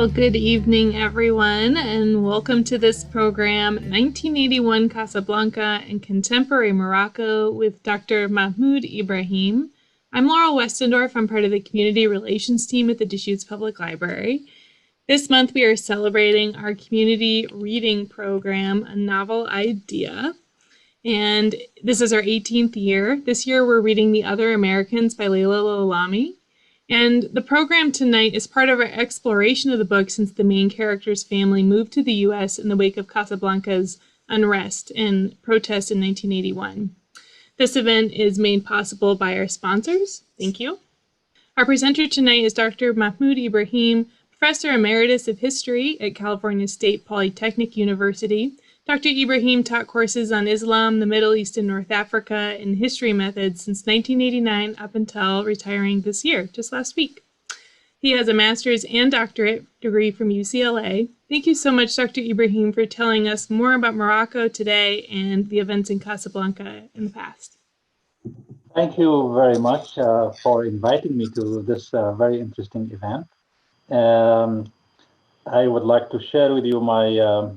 Well, good evening, everyone, and welcome to this program, 1981 Casablanca and Contemporary Morocco with Dr. Mahmood Ibrahim. I'm Laurel Westendorf. I'm part of the Community Relations team at the Deschutes Public Library. This month, we are celebrating our community reading program, A Novel Idea. And this is our 18th year. This year, we're reading The Other Americans by Leila Lalami. And the program tonight is part of our exploration of the book since the main character's family moved to the U.S. in the wake of Casablanca's unrest and protests in 1981. This event is made possible by our sponsors. Thank you. Our presenter tonight is Dr. Mahmood Ibrahim, Professor Emeritus of History at California State Polytechnic University. Dr. Ibrahim taught courses on Islam, the Middle East, and North Africa, and history methods since 1989 up until retiring this year, just last week. He has a master's and doctorate degree from UCLA. Thank you so much, Dr. Ibrahim, for telling us more about Morocco today and the events in Casablanca in the past. Thank you very much for inviting me to this very interesting event. I would like to share with you my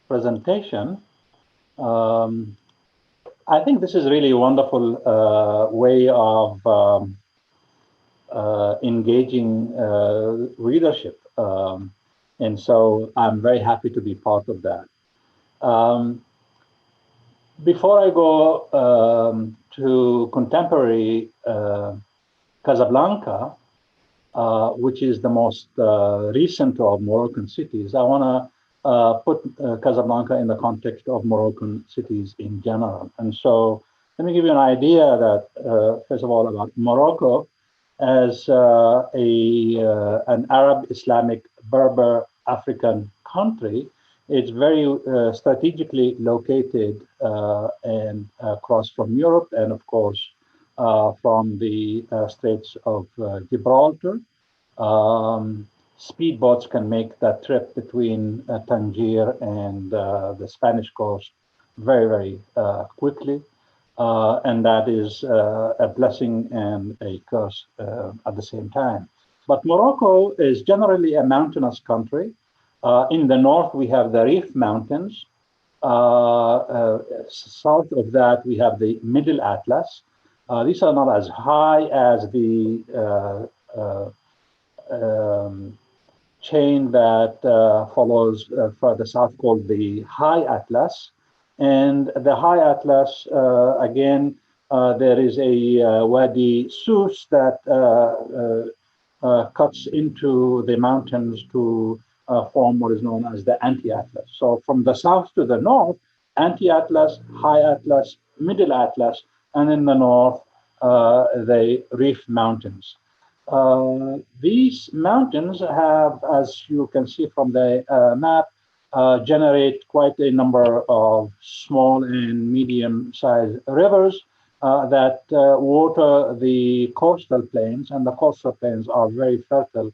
presentation. I think this is really a wonderful way of engaging readership. And so I'm very happy to be part of that. Before I go to contemporary Casablanca, which is the most recent of Moroccan cities, I want to put Casablanca in the context of Moroccan cities in general. And so let me give you an idea that, first of all, about Morocco as an Arab, Islamic, Berber, African country. It's very strategically located and across from Europe and, of course, from the Straits of Gibraltar. Speedboats can make that trip between Tangier and the Spanish coast very, very quickly. And that is a blessing and a curse at the same time. But Morocco is generally a mountainous country. In the north, we have the Rif Mountains. South of that, we have the Middle Atlas. These are not as high as the chain that follows further south called the High Atlas. And the High Atlas, again, there is a Wadi Souss that cuts into the mountains to form what is known as the Anti-Atlas. So from the south to the north, Anti-Atlas, High Atlas, Middle Atlas, and in the north, the Rif Mountains. These mountains have, as you can see from the map, generate quite a number of small and medium-sized rivers that water the coastal plains, and the coastal plains are very fertile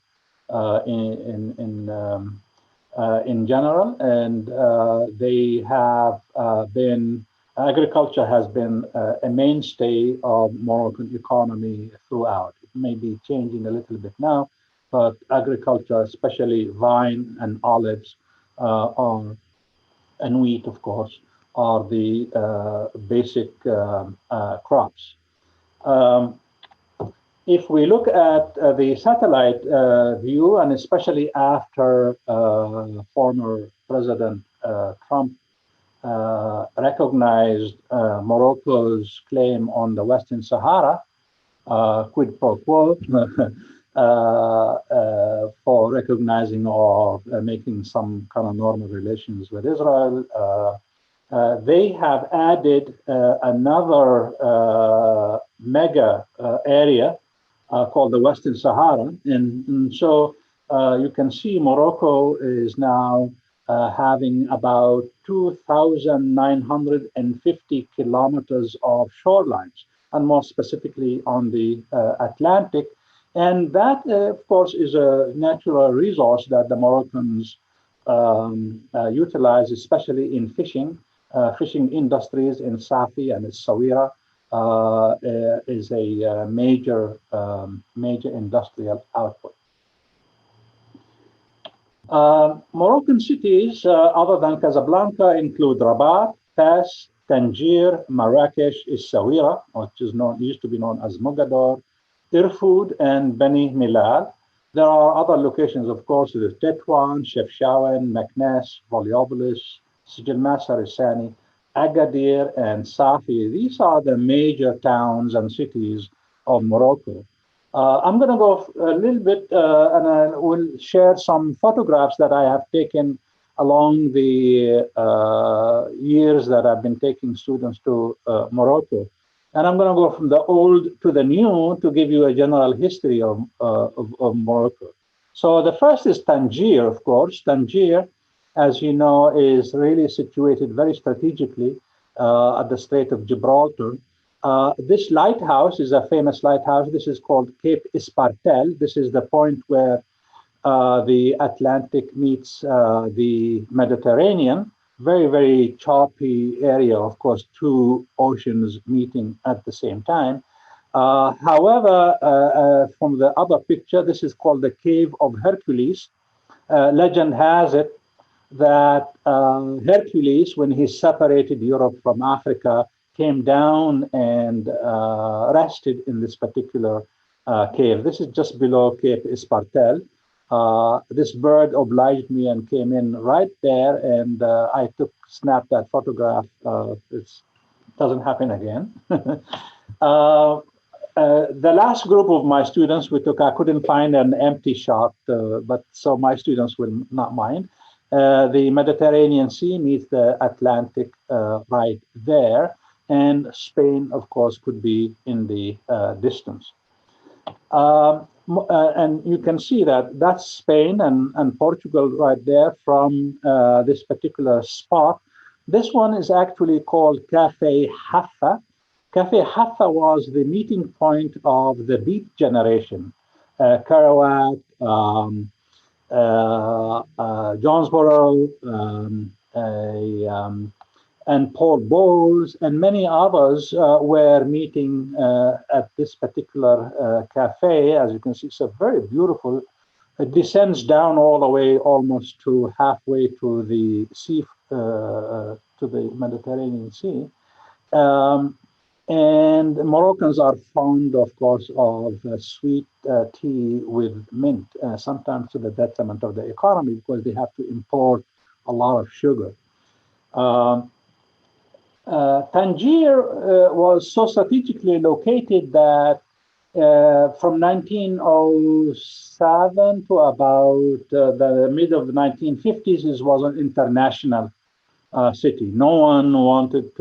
in general, and they have agriculture has been a mainstay of Moroccan economy throughout. It may be changing a little bit now, but agriculture, especially vine and olives, and wheat, of course, are the basic crops. If we look at the satellite view, and especially after former President Trump recognized Morocco's claim on the Western Sahara, quid pro quo, for recognizing or making some kind of normal relations with Israel. They have added another mega area called the Western Sahara. And so you can see Morocco is now having about 2,950 kilometers of shorelines, and more specifically on the Atlantic. And that, of course, is a natural resource that the Moroccans utilize, especially in fishing. Fishing industries in Safi and Essaouira is a major industrial output. Moroccan cities, other than Casablanca, include Rabat, Fes, Tangier, Marrakech, Essaouira, which is used to be known as Mogador, Irfoud, and Beni Milal. There are other locations, of course, there's Tetouan, Chefchaouen, Meknes, Voliopolis, Sijil Masar, Isani, Agadir, and Safi. These are the major towns and cities of Morocco. I'm going to go a little bit and I will share some photographs that I have taken along the years that I've been taking students to Morocco. And I'm going to go from the old to the new to give you a general history of Morocco. So the first is Tangier, of course. Tangier, as you know, is really situated very strategically at the Strait of Gibraltar. This lighthouse is a famous lighthouse. This is called Cape Espartel. This is the point where the Atlantic meets the Mediterranean. Very, very choppy area, of course, two oceans meeting at the same time. However, from the other picture, this is called the Cave of Hercules. Legend has it that Hercules, when he separated Europe from Africa, came down and rested in this particular cave. This is just below Cape Espartel. This bird obliged me and came in right there, and I snapped that photograph. It doesn't happen again. The last group of my students we took, I couldn't find an empty shot, but so my students will not mind. The Mediterranean Sea meets the Atlantic right there, and Spain, of course, could be in the distance. And you can see that that's Spain and Portugal right there from this particular spot. This one is actually called Cafe Haffa. Cafe Haffa was the meeting point of the Beat generation. Kerouac, Jonesboro, and Paul Bowles, and many others were meeting at this particular cafe. As you can see, it's a very beautiful. It descends down all the way almost to halfway to the sea, to the Mediterranean Sea. And Moroccans are fond, of course, of sweet tea with mint, sometimes to the detriment of the economy because they have to import a lot of sugar. Tangier was so strategically located that from 1907 to about the mid of the 1950s, it was an international city. No one wanted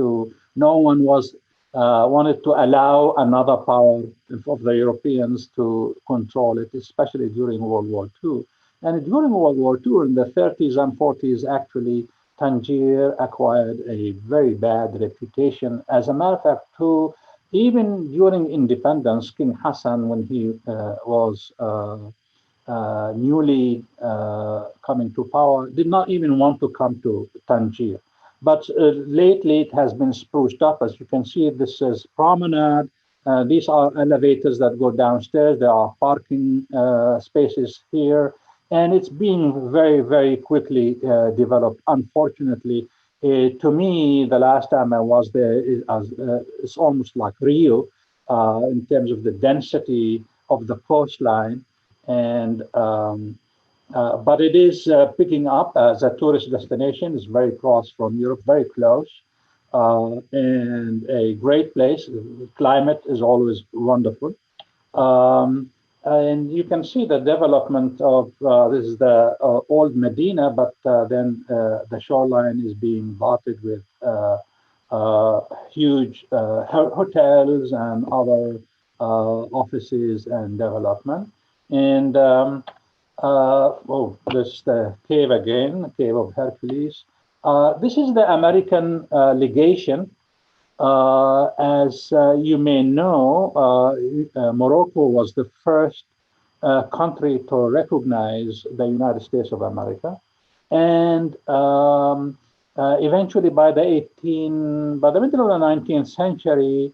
to allow another power of the Europeans to control it, especially during World War II. And during World War II, in the 30s and 40s, actually, Tangier acquired a very bad reputation. As a matter of fact, even during independence, King Hassan, when he was newly coming to power, did not even want to come to Tangier. But lately it has been spruced up. As you can see, this is promenade. These are elevators that go downstairs. There are parking spaces here. And it's being very, very quickly developed. Unfortunately, to me, the last time I was there, it's almost like Rio in terms of the density of the coastline. And but it is picking up as a tourist destination. It's very close from Europe, very close, and a great place. The climate is always wonderful. And you can see the development of this is the old Medina, but then the shoreline is being dotted with huge hotels and other offices and development. And this is the cave again, Cave of Hercules. This is the American legation. As you may know, Morocco was the first country to recognize the United States of America. And eventually by the middle of the 19th century,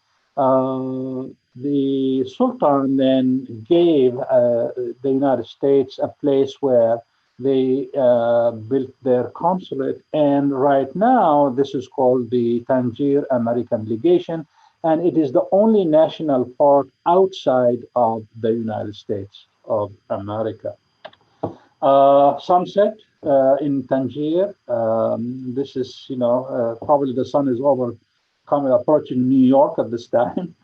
the Sultan then gave the United States a place where They built their consulate, and right now this is called the Tangier American Legation, and it is the only national park outside of the United States of America. Sunset in Tangier. This is, probably the sun is approaching New York at this time.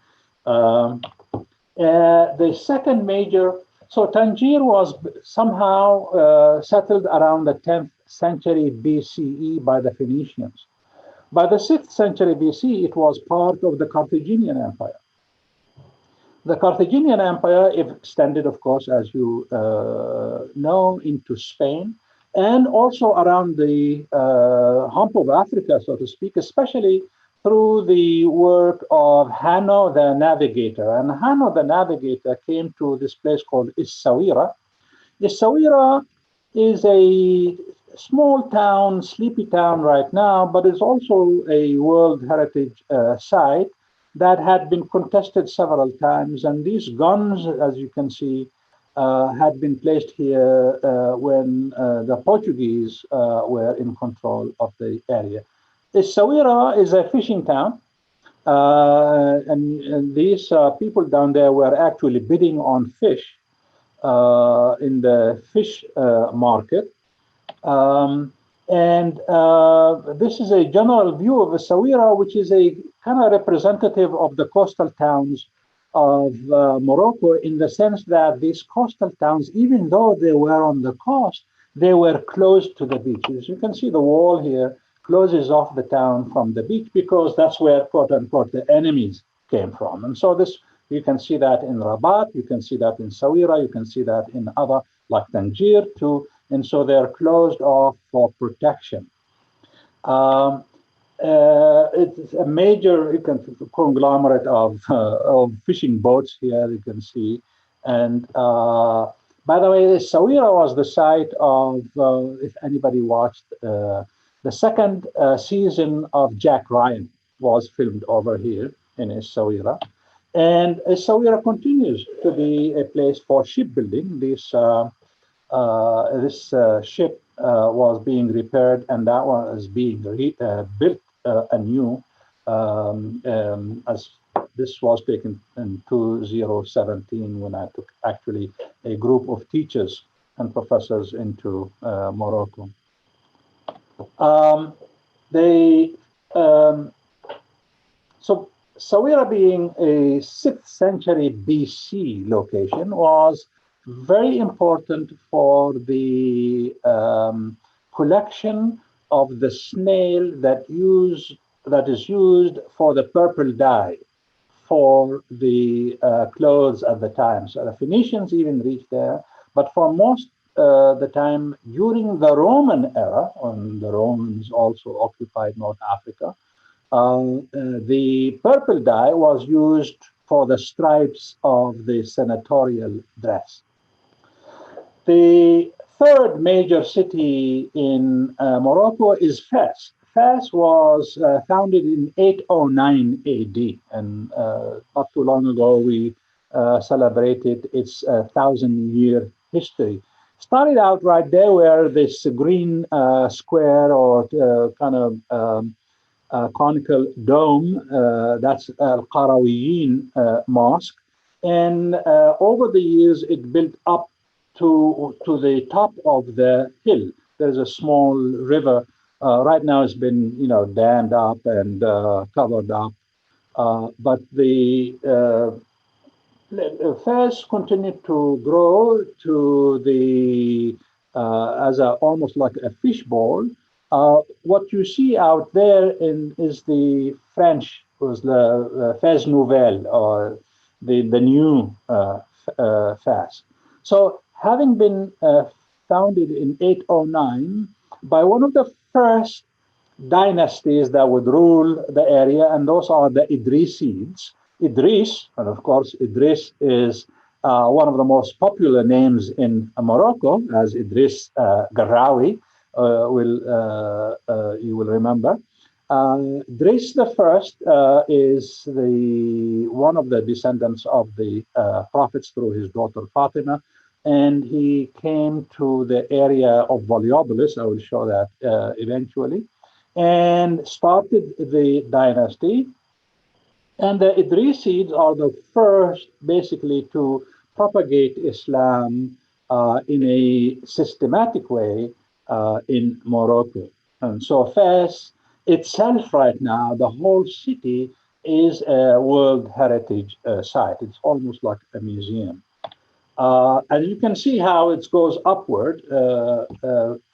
The second major, so Tangier was somehow settled around the 10th century BCE by the Phoenicians. By the 6th century BC, it was part of the Carthaginian Empire. The Carthaginian Empire extended, of course, as you know, into Spain, and also around the hump of Africa, so to speak, especially through the work of Hanno the Navigator. And Hanno the Navigator came to this place called Essaouira. Essaouira is a small town, sleepy town right now, but it's also a World Heritage site that had been contested several times. And these guns, as you can see, had been placed here when the Portuguese were in control of the area. Essaouira is a fishing town, and these people down there were actually bidding on fish in the fish market. This is a general view of Essaouira, which is a kind of representative of the coastal towns of Morocco, in the sense that these coastal towns, even though they were on the coast, they were close to the beach. As you can see, the wall here closes off the town from the beach because that's where, quote unquote, the enemies came from. And so this, you can see that in Rabat, you can see that in Essaouira, you can see that in other, like Tangier too. And so they're closed off for protection. It's a major conglomerate of fishing boats here, you can see. And by the way, Essaouira was the site of, if anybody watched, the second season of Jack Ryan was filmed over here in Essaouira. And Essaouira continues to be a place for shipbuilding. This ship was being repaired, and that one is being built anew, as this was taken in 2017 when I took actually a group of teachers and professors into Morocco. So Essaouira, being a 6th century BC location, was very important for the collection of the snail that is used for the purple dye for the clothes at the time. So the Phoenicians even reached there, but for most the time during the Roman era, when the Romans also occupied North Africa, the purple dye was used for the stripes of the senatorial dress. The third major city in Morocco is Fez. Fez was founded in 809 AD, and not too long ago we celebrated its 1,000-year history. Started out right there where this green square or kind of conical dome, that's Al-Qarawiyyin Mosque. And over the years, it built up to the top of the hill. There's a small river. Right now it's been, dammed up and covered up. But the Fez continued to grow to the as almost like a fishbowl. What you see out there is the French, was the Fez Nouvelle, or the new Fez. So having been founded in 809 by one of the first dynasties that would rule the area, and those are the Idrisids. Idris, and of course, Idris is one of the most popular names in Morocco, as Driss Guerraoui you will remember. Driss the First is one of the descendants of the prophets through his daughter Fatima. and he came to the area of Volubilis. I will show that eventually, and started the dynasty. And the Idrisids are the first, basically, to propagate Islam in a systematic way in Morocco. And so Fez itself right now, the whole city is a World Heritage Site. It's almost like a museum. And you can see how it goes upward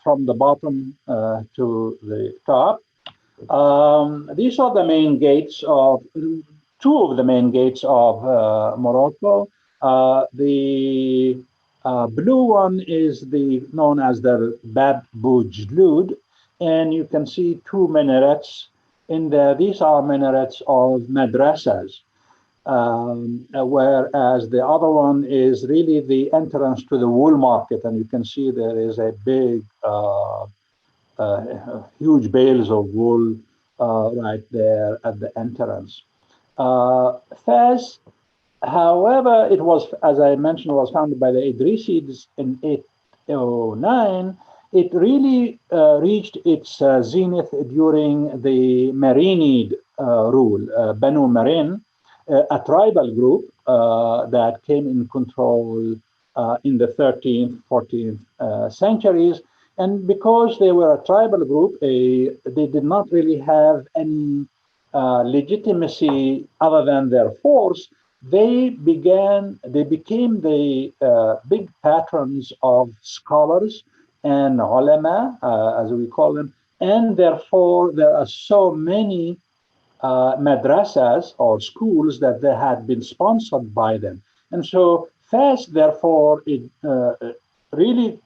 from the bottom to the top. These are the main gates of two of the main gates of Morocco. The blue one is the known as the Bab Boujloud, and you can see two minarets in there. These are minarets of madrasas, whereas the other one is really the entrance to the wool market, and you can see there is a big huge bales of wool right there at the entrance. Fez, however, it was, as I mentioned, was founded by the Idrisids in 809. It really reached its zenith during the Marinid rule, Banu Marin, a tribal group that came in control in the 13th, 14th centuries. And because they were a tribal group, they did not really have any legitimacy other than their force. They became the big patrons of scholars and ulama, as we call them, and therefore there are so many madrasas or schools that they had been sponsored by them. And so Fez, therefore, it really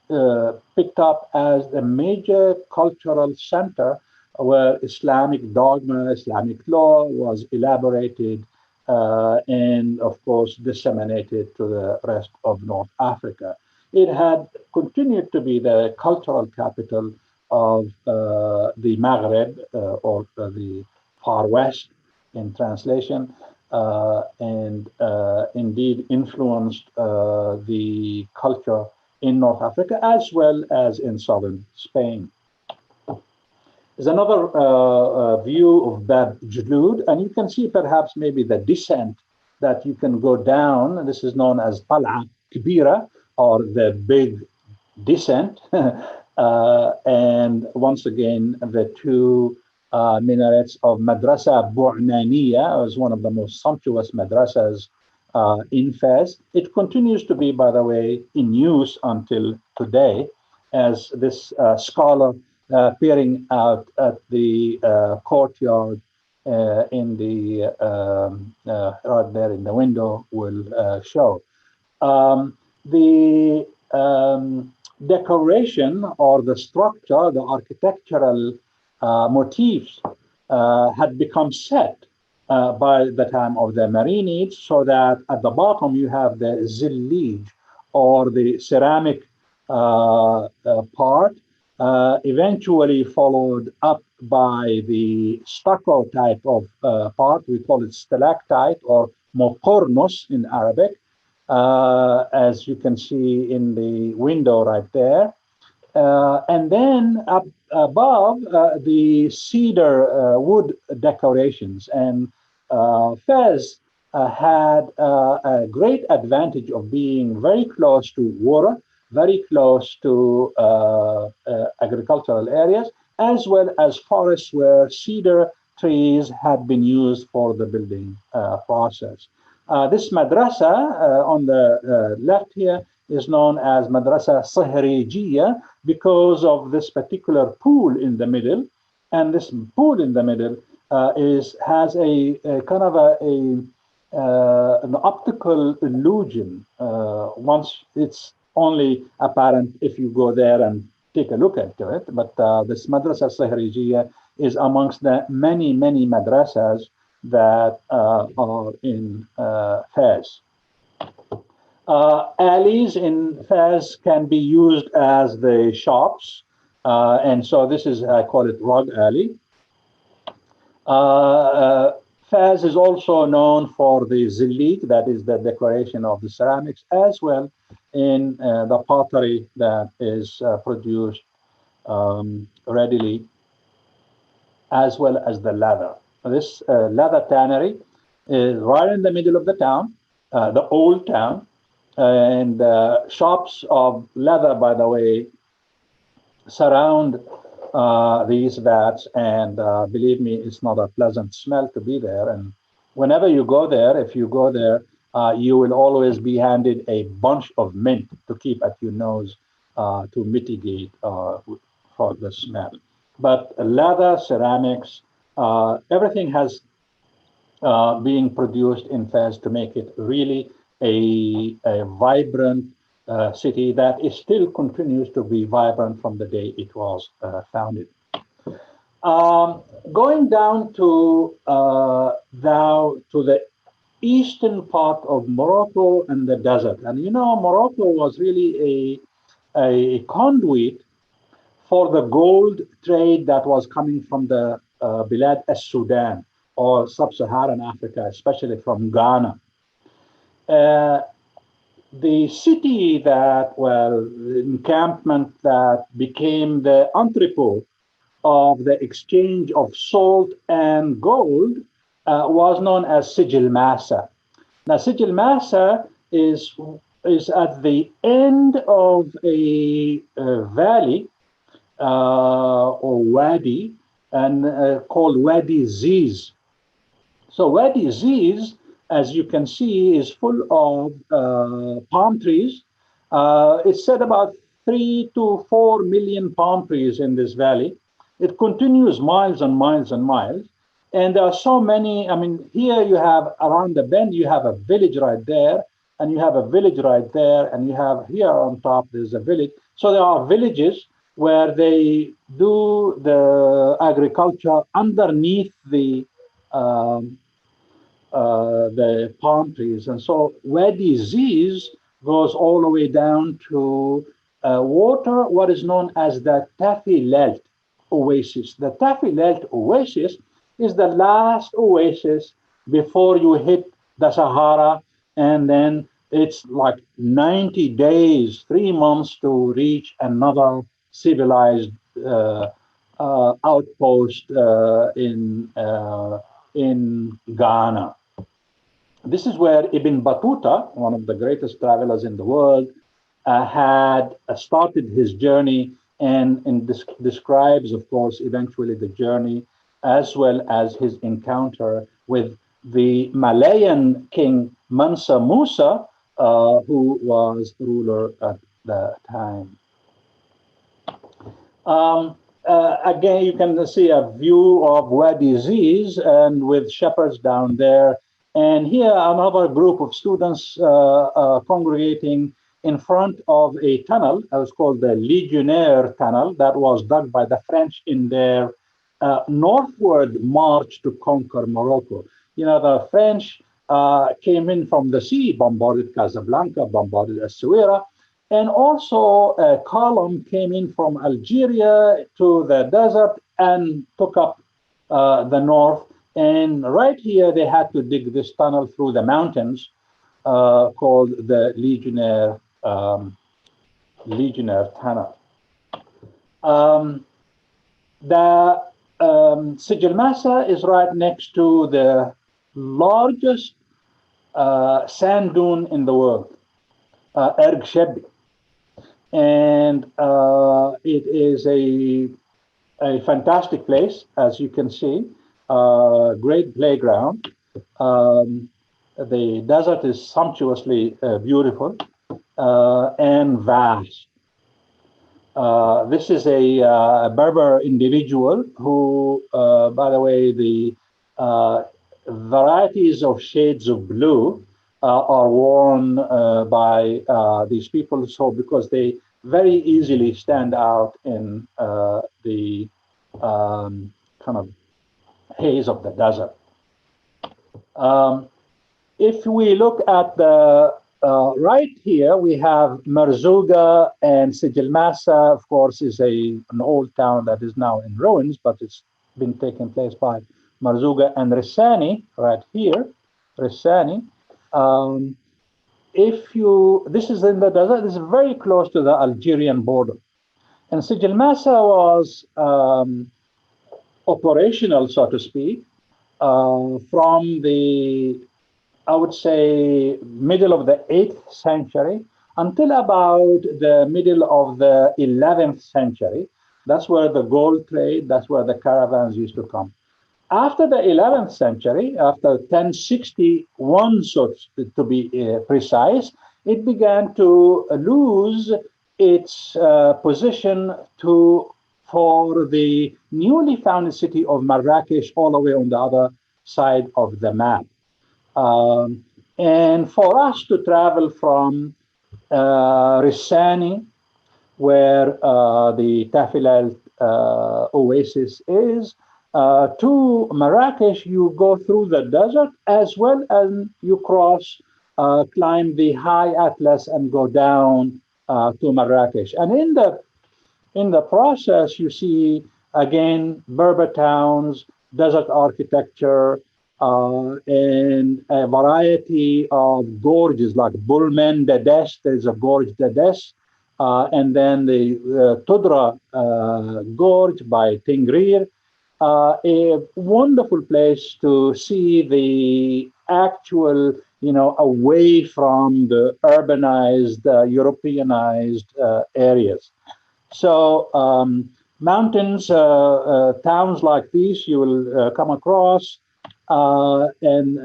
picked up as a major cultural center where Islamic dogma, Islamic law was elaborated and, of course, disseminated to the rest of North Africa. It had continued to be the cultural capital of the Maghreb or the Far West in translation, and indeed influenced the culture in North Africa as well as in southern Spain. There's another view of Bab Jaloud, and you can see perhaps maybe the descent that you can go down. This is known as Tal'a Kibira, or the big descent. And once again, the two minarets of Madrasa Bu'naniya was one of the most sumptuous madrasas in Fez. It continues to be, by the way, in use until today, as this scholar peering out at the courtyard in the right there in the window will show. The decoration or the structure, the architectural motifs had become set by the time of the Marinids, so that at the bottom you have the zillij or the ceramic part, eventually followed up by the stucco type of part. We call it stalactite or mokornos in Arabic, as you can see in the window right there. And then up above, the cedar wood decorations. And Fez had a great advantage of being very close to water, very close to agricultural areas, as well as forests where cedar trees had been used for the building process. This madrasa on the left here is known as Madrasa Sahrijiya because of this particular pool in the middle. And this pool in the middle has a kind of an optical illusion. Once it's only apparent if you go there and take a look into it. But this Madrasa Sahrijiya is amongst the many madrasas that are in Fez. Alleys in Fez can be used as the shops, and so this is, I call it Rug Alley. Fez is also known for the zillik, that is the decoration of the ceramics, as well in the pottery that is produced readily, as well as the leather. This leather tannery is right in the middle of the town, the old town, and shops of leather, by the way, surround these vats, and believe me, it's not a pleasant smell to be there. And whenever you go there, if you go there, you will always be handed a bunch of mint to keep at your nose to mitigate for the smell. But leather, ceramics, everything has being produced in Fez to make it really a vibrant city that is still continues to be vibrant from the day it was founded. Going down to now to the eastern part of Morocco and the desert, and you know Morocco was really a conduit for the gold trade that was coming from the Bilad al-Sudan or sub-Saharan Africa, especially from Ghana. The city that, well, the encampment that became the entrepot of the exchange of salt and gold was known as Sijil Massa. Now, Sijil Massa is at the end of a valley or wadi, and called Wadi Ziz. So Wadi Ziz, as you can see, is full of palm trees. It's said about 3 to 4 million palm trees in this valley. It continues miles and miles and miles. And there are so many. I mean, here you have around the bend, you have a village right there, and you have a village right there, and you have here on top, there's a village. So there are villages where they do the agriculture underneath the palm trees. And so Wadi Ziz goes all the way down to water, what is known as the Tafilelt Oasis. The Tafilelt Oasis is the last oasis before you hit the Sahara, and then it's like 90 days, 3 months to reach another civilized outpost in Ghana. This is where Ibn Battuta, one of the greatest travelers in the world, had started his journey, and describes, of course, eventually the journey, as well as his encounter with the Malayan king Mansa Musa, who was ruler at the time. Again, you can see a view of Wadi Ziz, and with shepherds down there. And here, another group of students congregating in front of a tunnel that was called the Legionnaire Tunnel, that was dug by the French in their northward march to conquer Morocco. You know, the French came in from the sea, bombarded Casablanca, bombarded Essaouira, and also a column came in from Algeria to the desert and took up the north. And right here, they had to dig this tunnel through the mountains called the Legionnaire Tunnel. The Sijil Massa is right next to the largest sand dune in the world, Erg Shebi. And it is a fantastic place, as you can see, great playground. The desert is sumptuously beautiful and vast. This is a Berber individual who, by the way, the varieties of shades of blue are worn by these people, so because they very easily stand out in the kind of haze of the desert. If we look at the right here, we have Merzouga, and Sijil Massa, of course, is an old town that is now in ruins, but it's been taken place by Merzouga and Rissani, right here, Rissani. this is in the desert, this is very close to the Algerian border. And Sijil Massa was operational, so to speak, from the, I would say, middle of the 8th century until about the middle of the 11th century. That's where the gold trade, that's where the caravans used to come. After the 11th century, after 1061, so to be precise, it began to lose its position for the newly founded city of Marrakech, all the way on the other side of the map. And for us to travel from Rissani, where the Tafilal oasis is, to Marrakech, you go through the desert as well as you climb the high Atlas and go down to Marrakech. And in the process, you see again Berber towns, desert architecture, and a variety of gorges like Bulmen Dedesh. There's a gorge Dedesh. And then the Tudra Gorge by Tangier, a wonderful place to see the actual, away from the urbanized, Europeanized areas. So mountains, towns like these you will come across. And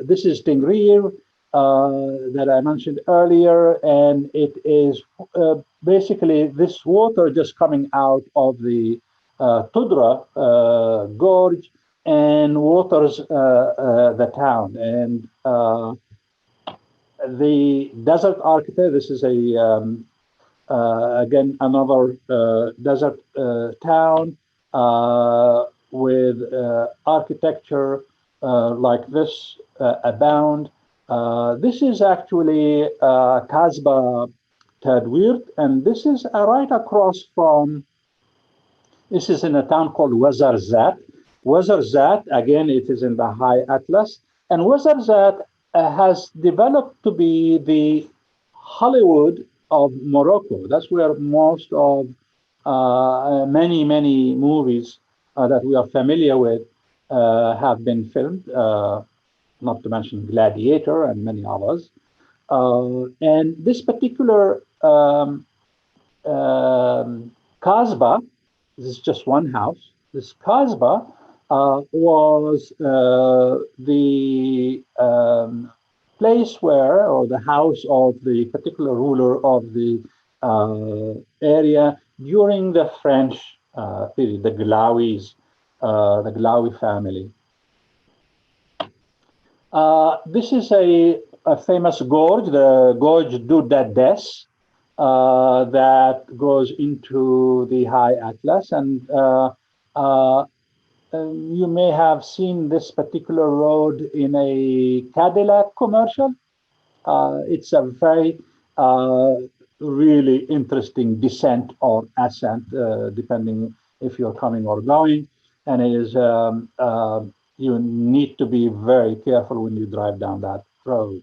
this is Tangier, that I mentioned earlier, and it is basically this water just coming out of the Tudra gorge and waters the town. And the desert architecture, this is again another desert town with architecture like this abound. This is actually Kasbah Tadwirt, and this is right across from, this is in a town called Wazarzat. Wazarzat, again, it is in the High Atlas, and Wazarzat has developed to be the Hollywood of Morocco. That's where most of many movies that we are familiar with have been filmed. Not to mention Gladiator and many others. And this particular Kasbah, this is just one house. This Kasbah was the place where, or the house of the particular ruler of the area during the French period, the Glaouis, the Glaoui family. This is a famous gorge, the Gorge du Dades, that goes into the High Atlas. And you may have seen this particular road in a Cadillac commercial. It's a very really interesting descent or ascent, depending if you're coming or going. And it is you need to be very careful when you drive down that road.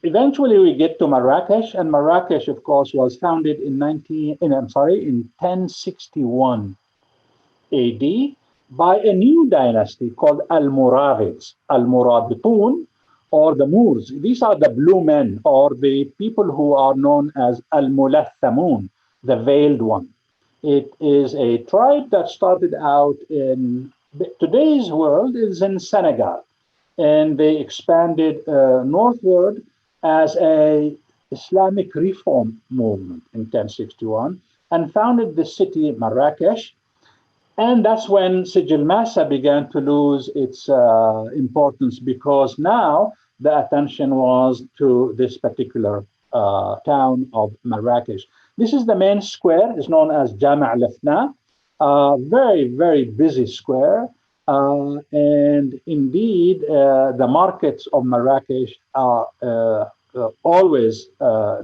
Eventually, we get to Marrakech, and Marrakech, of course, was founded in 1061 AD by a new dynasty called Almoravids, Almorabitun, or the Moors. These are the blue men, or the people who are known as Al-Mulathamun, the veiled one. It is a tribe that started out in today's world is in Senegal, and they expanded northward as a Islamic reform movement in 1061 and founded the city Marrakech. And that's when Sijil Massa began to lose its importance, because now the attention was to this particular town of Marrakech. This is the main square, it's known as Jama' al-Afna. Very, very busy square. And indeed, the markets of Marrakech are always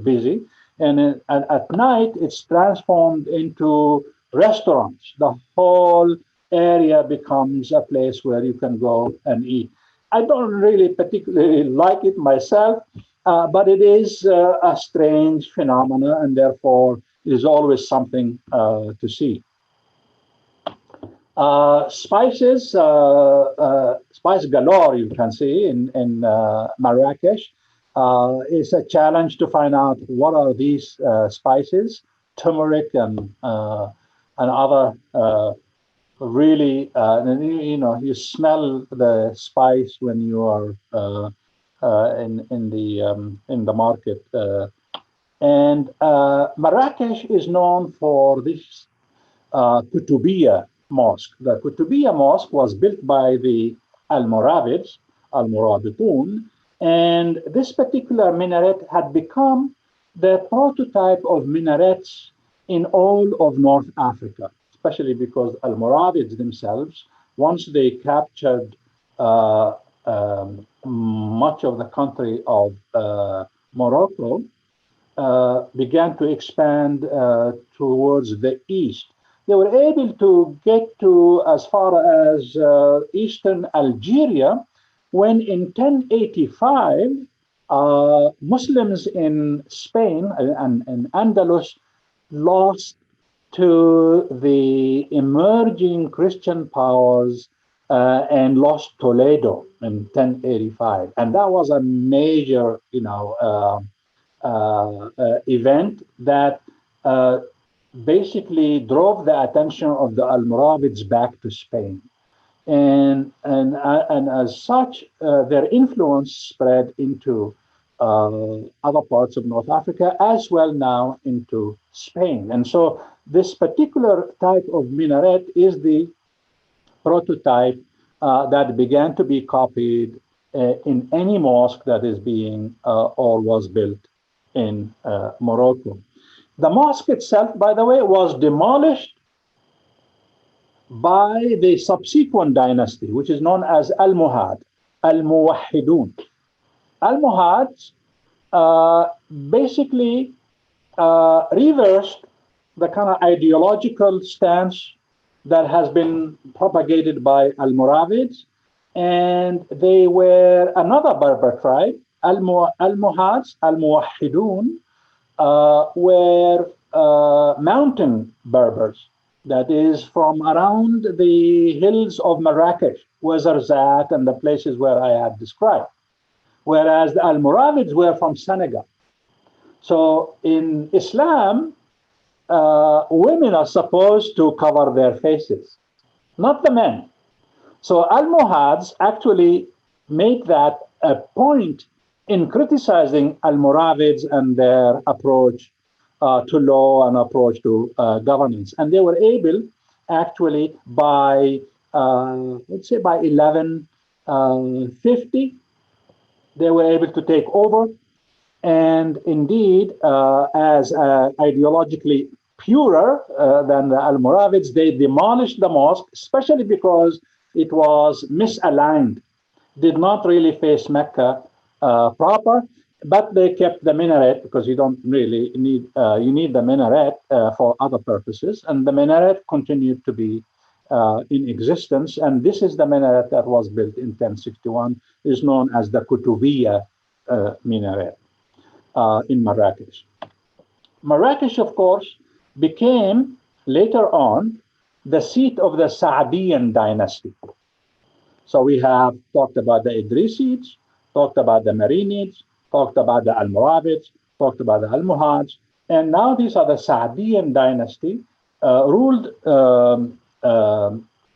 busy. And at night, it's transformed into restaurants. The whole area becomes a place where you can go and eat. I don't really particularly like it myself, but it is a strange phenomenon, and therefore it is always something to see. Spices, spice galore, you can see in Marrakech. It's a challenge to find out what are these spices, turmeric and other really, you smell the spice when you are in the market. And Marrakech is known for this Kutubiyya mosque. The Kutubiyya mosque was built by the Almoravids, Almoravitun, and this particular minaret had become the prototype of minarets in all of North Africa, especially because Almoravids themselves, once they captured much of the country of Morocco, began to expand towards the east. They were able to get to as far as eastern Algeria when in 1085, Muslims in Spain and Andalus lost to the emerging Christian powers and lost Toledo in 1085. And that was a major, event that basically drove the attention of the Almoravids back to Spain. And as such, their influence spread into other parts of North Africa, as well now into Spain. And so this particular type of minaret is the prototype that began to be copied in any mosque that is being or was built in Morocco. The mosque itself, by the way, was demolished by the subsequent dynasty, which is known as Almohad, Al-Muwahhidun. Almohads basically reversed the kind of ideological stance that has been propagated by Almoravids, and they were another Berber tribe, Almohads, Al-Muwahhidun, were mountain Berbers, that is from around the hills of Marrakech, Ouarzazate, and the places where I had described, whereas the Almoravids were from Senegal. So in Islam, women are supposed to cover their faces, not the men. So Almohads actually made that a point in criticizing Almoravids and their approach to law and approach to governance. And they were able, actually, by, let's say by 1150, they were able to take over. And indeed, as ideologically purer than the Almoravids, they demolished the mosque, especially because it was misaligned, did not really face Mecca proper, but they kept the minaret because you don't really need, you need the minaret for other purposes. And the minaret continued to be in existence. And this is the minaret that was built in 1061, is known as the Kutubiyya minaret in Marrakech. Marrakech, of course, became later on the seat of the Saadian dynasty. So we have talked about the Idrisids, talked about the Marinids, talked about the Almoravids, talked about the Almohads, and now these are the Saadian dynasty, ruled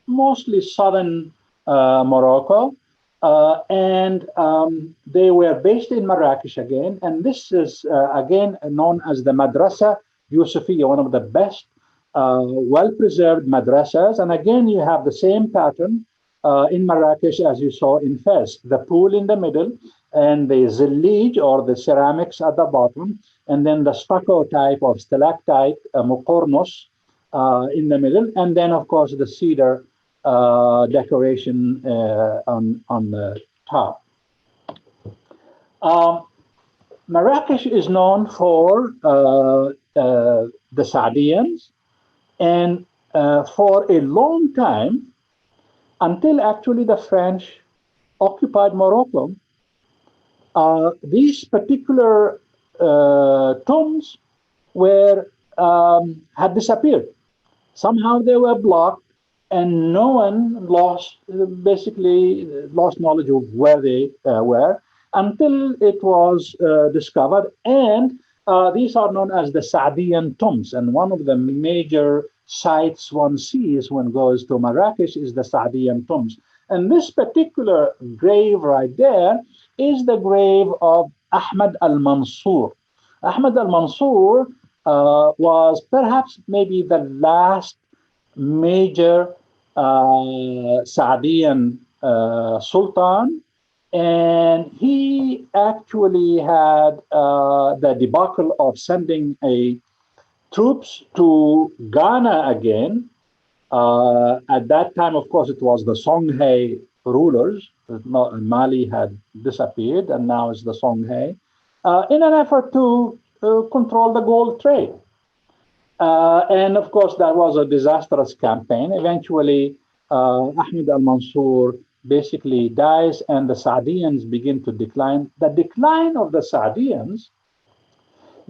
mostly southern Morocco, and they were based in Marrakech again, and this is again known as the Madrasa Yusufiya, one of the best well-preserved madrasas. And again, you have the same pattern in Marrakech as you saw in Fez, the pool in the middle, and the zillij or the ceramics at the bottom, and then the stucco type of stalactite, muqornos, in the middle, and then of course the cedar decoration on the top. Marrakech is known for the Saadians, and for a long time, until actually the French occupied Morocco, these particular tombs were had disappeared. Somehow they were blocked, and no one basically lost knowledge of where they were until it was discovered. And these are known as the Saadian tombs. And one of the major sites one sees when goes to Marrakech is the Saadian tombs. And this particular grave right there is the grave of Ahmad al-Mansur. Ahmad al-Mansur was perhaps maybe the last major Saadian sultan, and he actually had the debacle of sending a troops to Ghana again. At that time, of course, it was the Songhai rulers. Mali had disappeared, and now it's the Songhai, in an effort to control the gold trade. And of course, that was a disastrous campaign. Eventually, Ahmed al-Mansur basically dies, and the Saadians begin to decline. The decline of the Saadians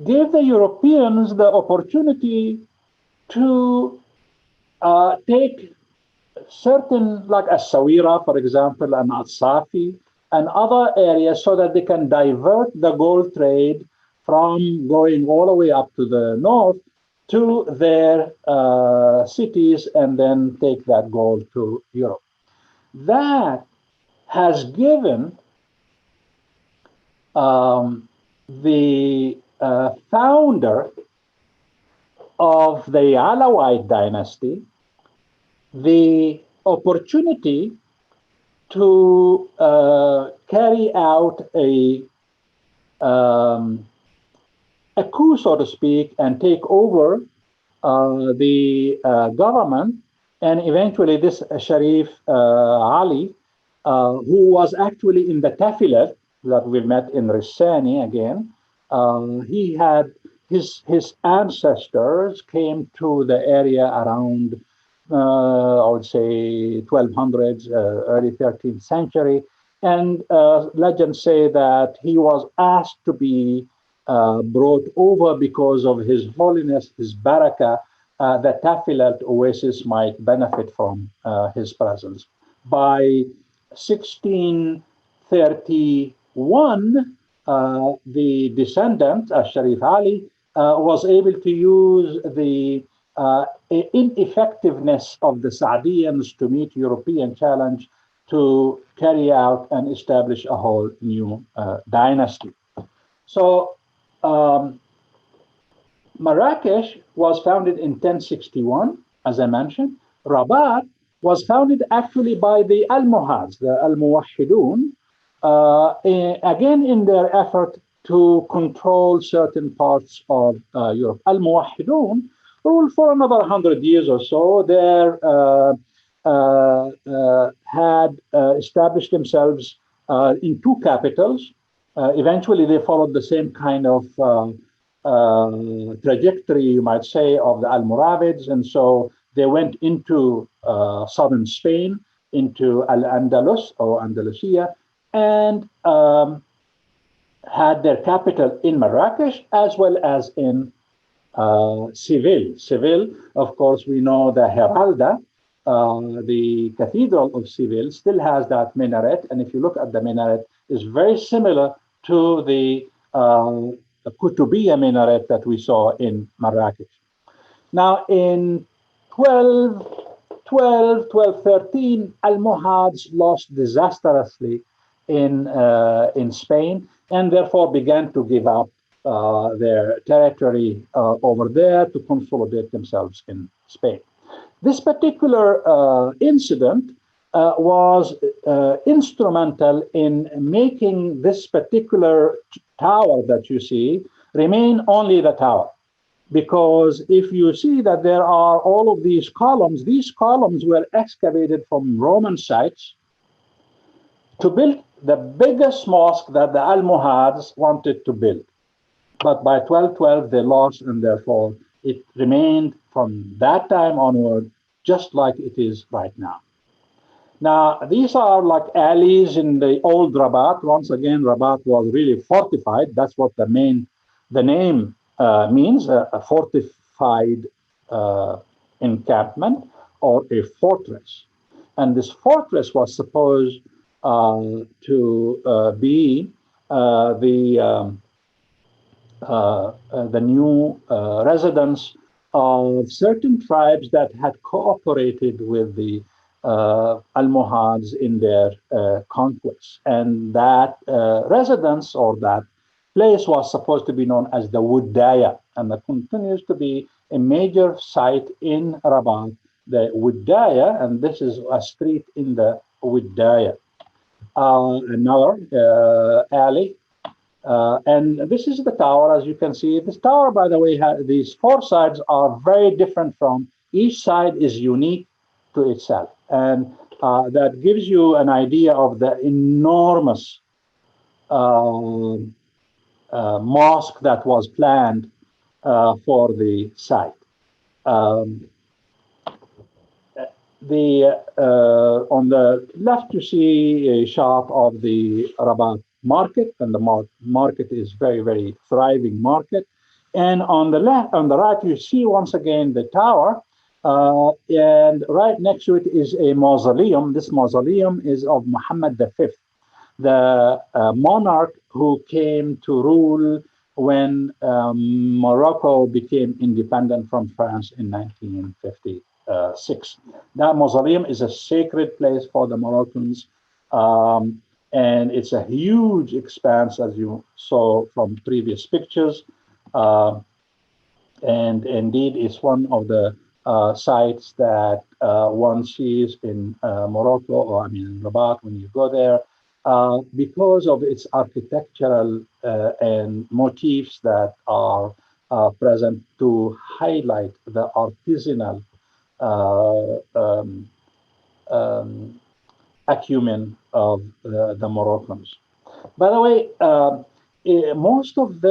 gave the Europeans the opportunity to take certain, like As-Sawira, for example, and As-Safi, and other areas so that they can divert the gold trade from going all the way up to the north to their cities and then take that gold to Europe. That has given the founder of the Alawite dynasty the opportunity to carry out a coup, so to speak, and take over the government. And eventually, this Sharif Ali, who was actually in the Tafilet that we met in Rissani again, he had his ancestors came to the area around I would say 1200s, early 13th century. And legends say that he was asked to be brought over because of his holiness, his barakah, that Tafilat oasis might benefit from his presence. By 1631, the descendant, Sharif Ali, was able to use the ineffectiveness of the Saadians to meet European challenge to carry out and establish a whole new dynasty. So Marrakech was founded in 1061, as I mentioned. Rabat was founded actually by the Almohads, the Al-Muwahhidun, again in their effort to control certain parts of Europe. Al-Muwahhidun ruled for another 100 years or so. They had established themselves in two capitals. Eventually, they followed the same kind of trajectory, you might say, of the Almoravids. And so they went into southern Spain, into Al-Andalus or Andalusia, and had their capital in Marrakech as well as in Seville. Seville, of course, we know the Heralda, the Cathedral of Seville, still has that minaret. And if you look at the minaret, it's very similar to the Qutubiyya minaret that we saw in Marrakech. Now, in 1213, Almohads lost disastrously in Spain, and therefore began to give up their territory over there to consolidate themselves in Spain. This particular incident was instrumental in making this particular tower that you see remain only the tower. Because if you see that there are all of these columns were excavated from Roman sites to build the biggest mosque that the Almohads wanted to build. But by 1212, they lost, and therefore it remained from that time onward just like it is right now. Now, these are like alleys in the old Rabat. Once again, Rabat was really fortified. That's what the name means, a fortified encampment or a fortress. And this fortress was supposed to be the new residence of certain tribes that had cooperated with the Almohads in their conquests. And that residence or that place was supposed to be known as the Wuddaya, and that continues to be a major site in Rabat, the Wuddaya, and this is a street in the Wuddaya. Another alley and this is the tower, as you can see. This tower, by the way, these four sides are very different from each side is unique to itself. And that gives you an idea of the enormous mosque that was planned for the site. Um, on the left you see a shot of the Rabat market, and the market is very thriving market. And on the left, on the right, you see once again the tower, and right next to it is a mausoleum. This mausoleum is of Muhammad V, the monarch who came to rule when Morocco became independent from France in 1956. That mausoleum is a sacred place for the Moroccans, and it's a huge expanse, as you saw from previous pictures. And indeed, it's one of the sites that one sees in Morocco, or I mean in Rabat when you go there, because of its architectural and motifs that are present to highlight the artisanal acumen of the Moroccans. By the way, most of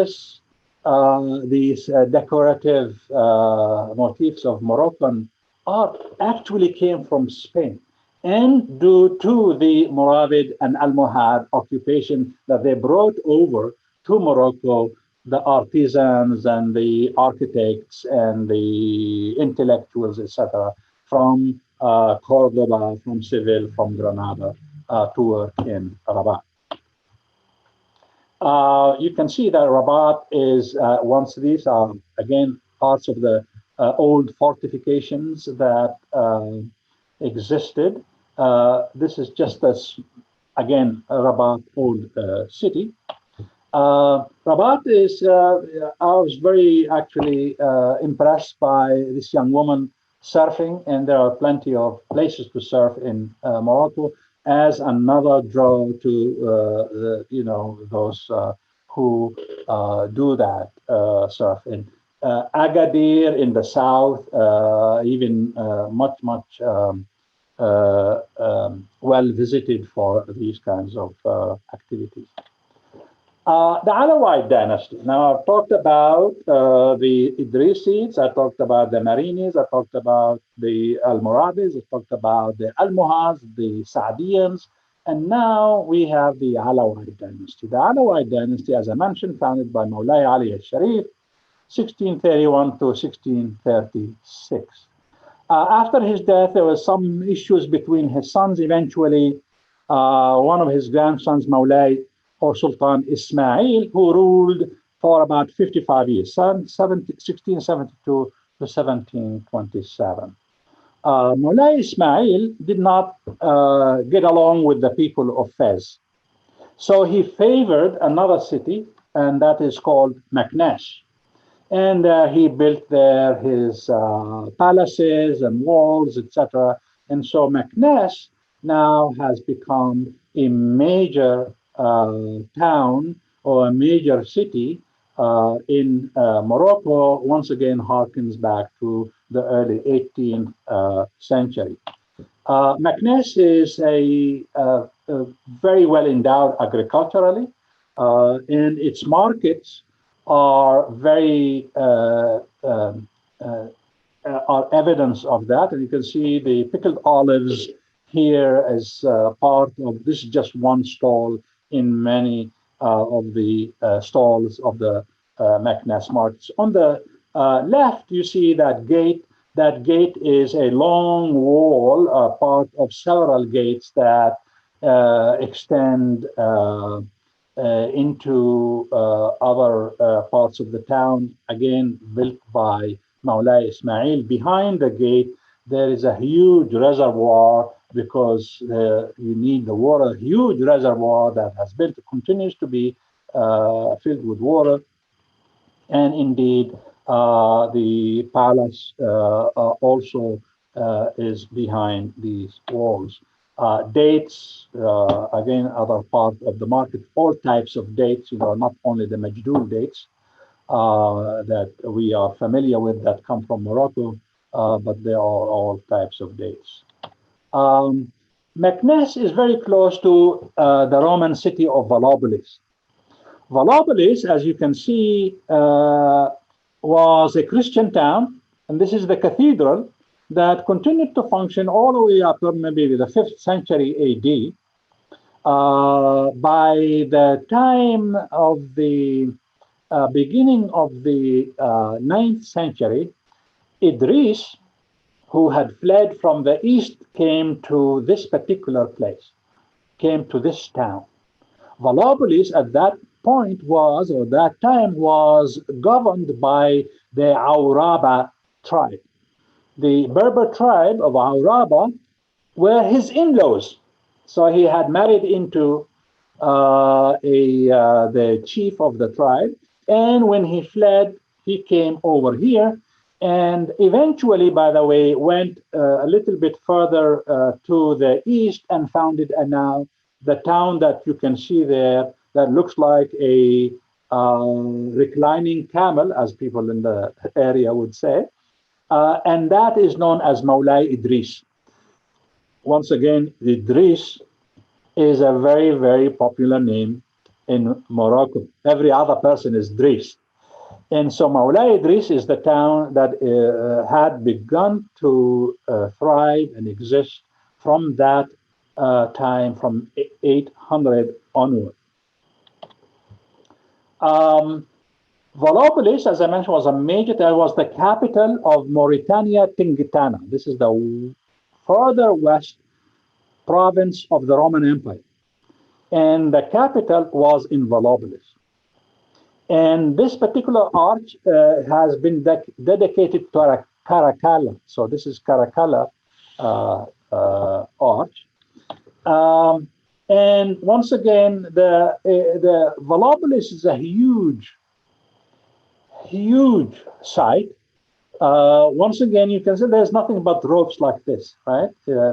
these decorative motifs of Moroccan art actually came from Spain. And due to the Moravid and Almohad occupation that they brought over to Morocco, the artisans and the architects and the intellectuals, etc., from Cordoba, from Seville, from Granada, to work in Rabat. You can see that Rabat is, once these are, again, parts of the old fortifications that existed. This is just as, again, a Rabat old city. Rabat is, I was very actually impressed by this young woman surfing, and there are plenty of places to surf in Morocco as another draw to those who do that surfing. Agadir in the south, even much well visited for these kinds of activities. The Alawite dynasty. Now, I've talked about the Idrisids, I talked about the Marinids, I talked about the Almoravids, I talked about the Almohads, the Saadians, and now we have the Alawite dynasty. The Alawite dynasty, as I mentioned, founded by Mawlay Ali al-Sharif, 1631 to 1636. After his death, there were some issues between his sons. Eventually, one of his grandsons, Mawlay, or Sultan Ismail, who ruled for about 55 years, 1672 to 1727. Mawlay Ismail did not get along with the people of Fez. So he favored another city, and that is called Meknes. And he built there his palaces and walls, etc. And so Meknes now has become a major town or a major city in Morocco. Once again harkens back to the early 18th century. Meknes is a very well endowed agriculturally, and its markets are very are evidence of that. And you can see the pickled olives here as part of this is just one stall in many of the stalls of the Meknes markets. On the left, you see that gate. That gate is a long wall, part of several gates that extend into other parts of the town, again built by Maulay Ismail. Behind the gate, there is a huge reservoir because you need the water, huge reservoir that has built, continues to be filled with water. And indeed, the palace also is behind these walls. Dates, again, other part of the market, all types of dates, not only the Majdoul dates that we are familiar with that come from Morocco, but there are all types of dates. Meknes is very close to the Roman city of Volubilis. Volubilis, as you can see, was a Christian town, and this is the cathedral that continued to function all the way up to maybe the 5th century AD. By the time of the beginning of the 9th century, Idris, who had fled from the east, came to this particular place, came to this town. Volubilis at that point was, or that time was governed by the Auraba tribe. The Berber tribe of Auraba were his in-laws. So he had married into the chief of the tribe. And when he fled, he came over here. And eventually, by the way, went a little bit further to the east and founded now the town that you can see there that looks like a reclining camel, as people in the area would say. And that is known as Maulay Idris. Once again, Idris is a very, very popular name in Morocco. Every other person is Driss. And so Maulay Idris is the town that had begun to thrive and exist from that time, from 800 onward. Volubilis, as I mentioned, was a major town, was the capital of Mauritania Tingitana. This is the further west province of the Roman Empire. And the capital was in Volubilis. And this particular arch has been dedicated to Caracalla. So this is Caracalla arch. And once again, the Volubilis is a huge site. Once again, you can see there's nothing but ropes like this, right,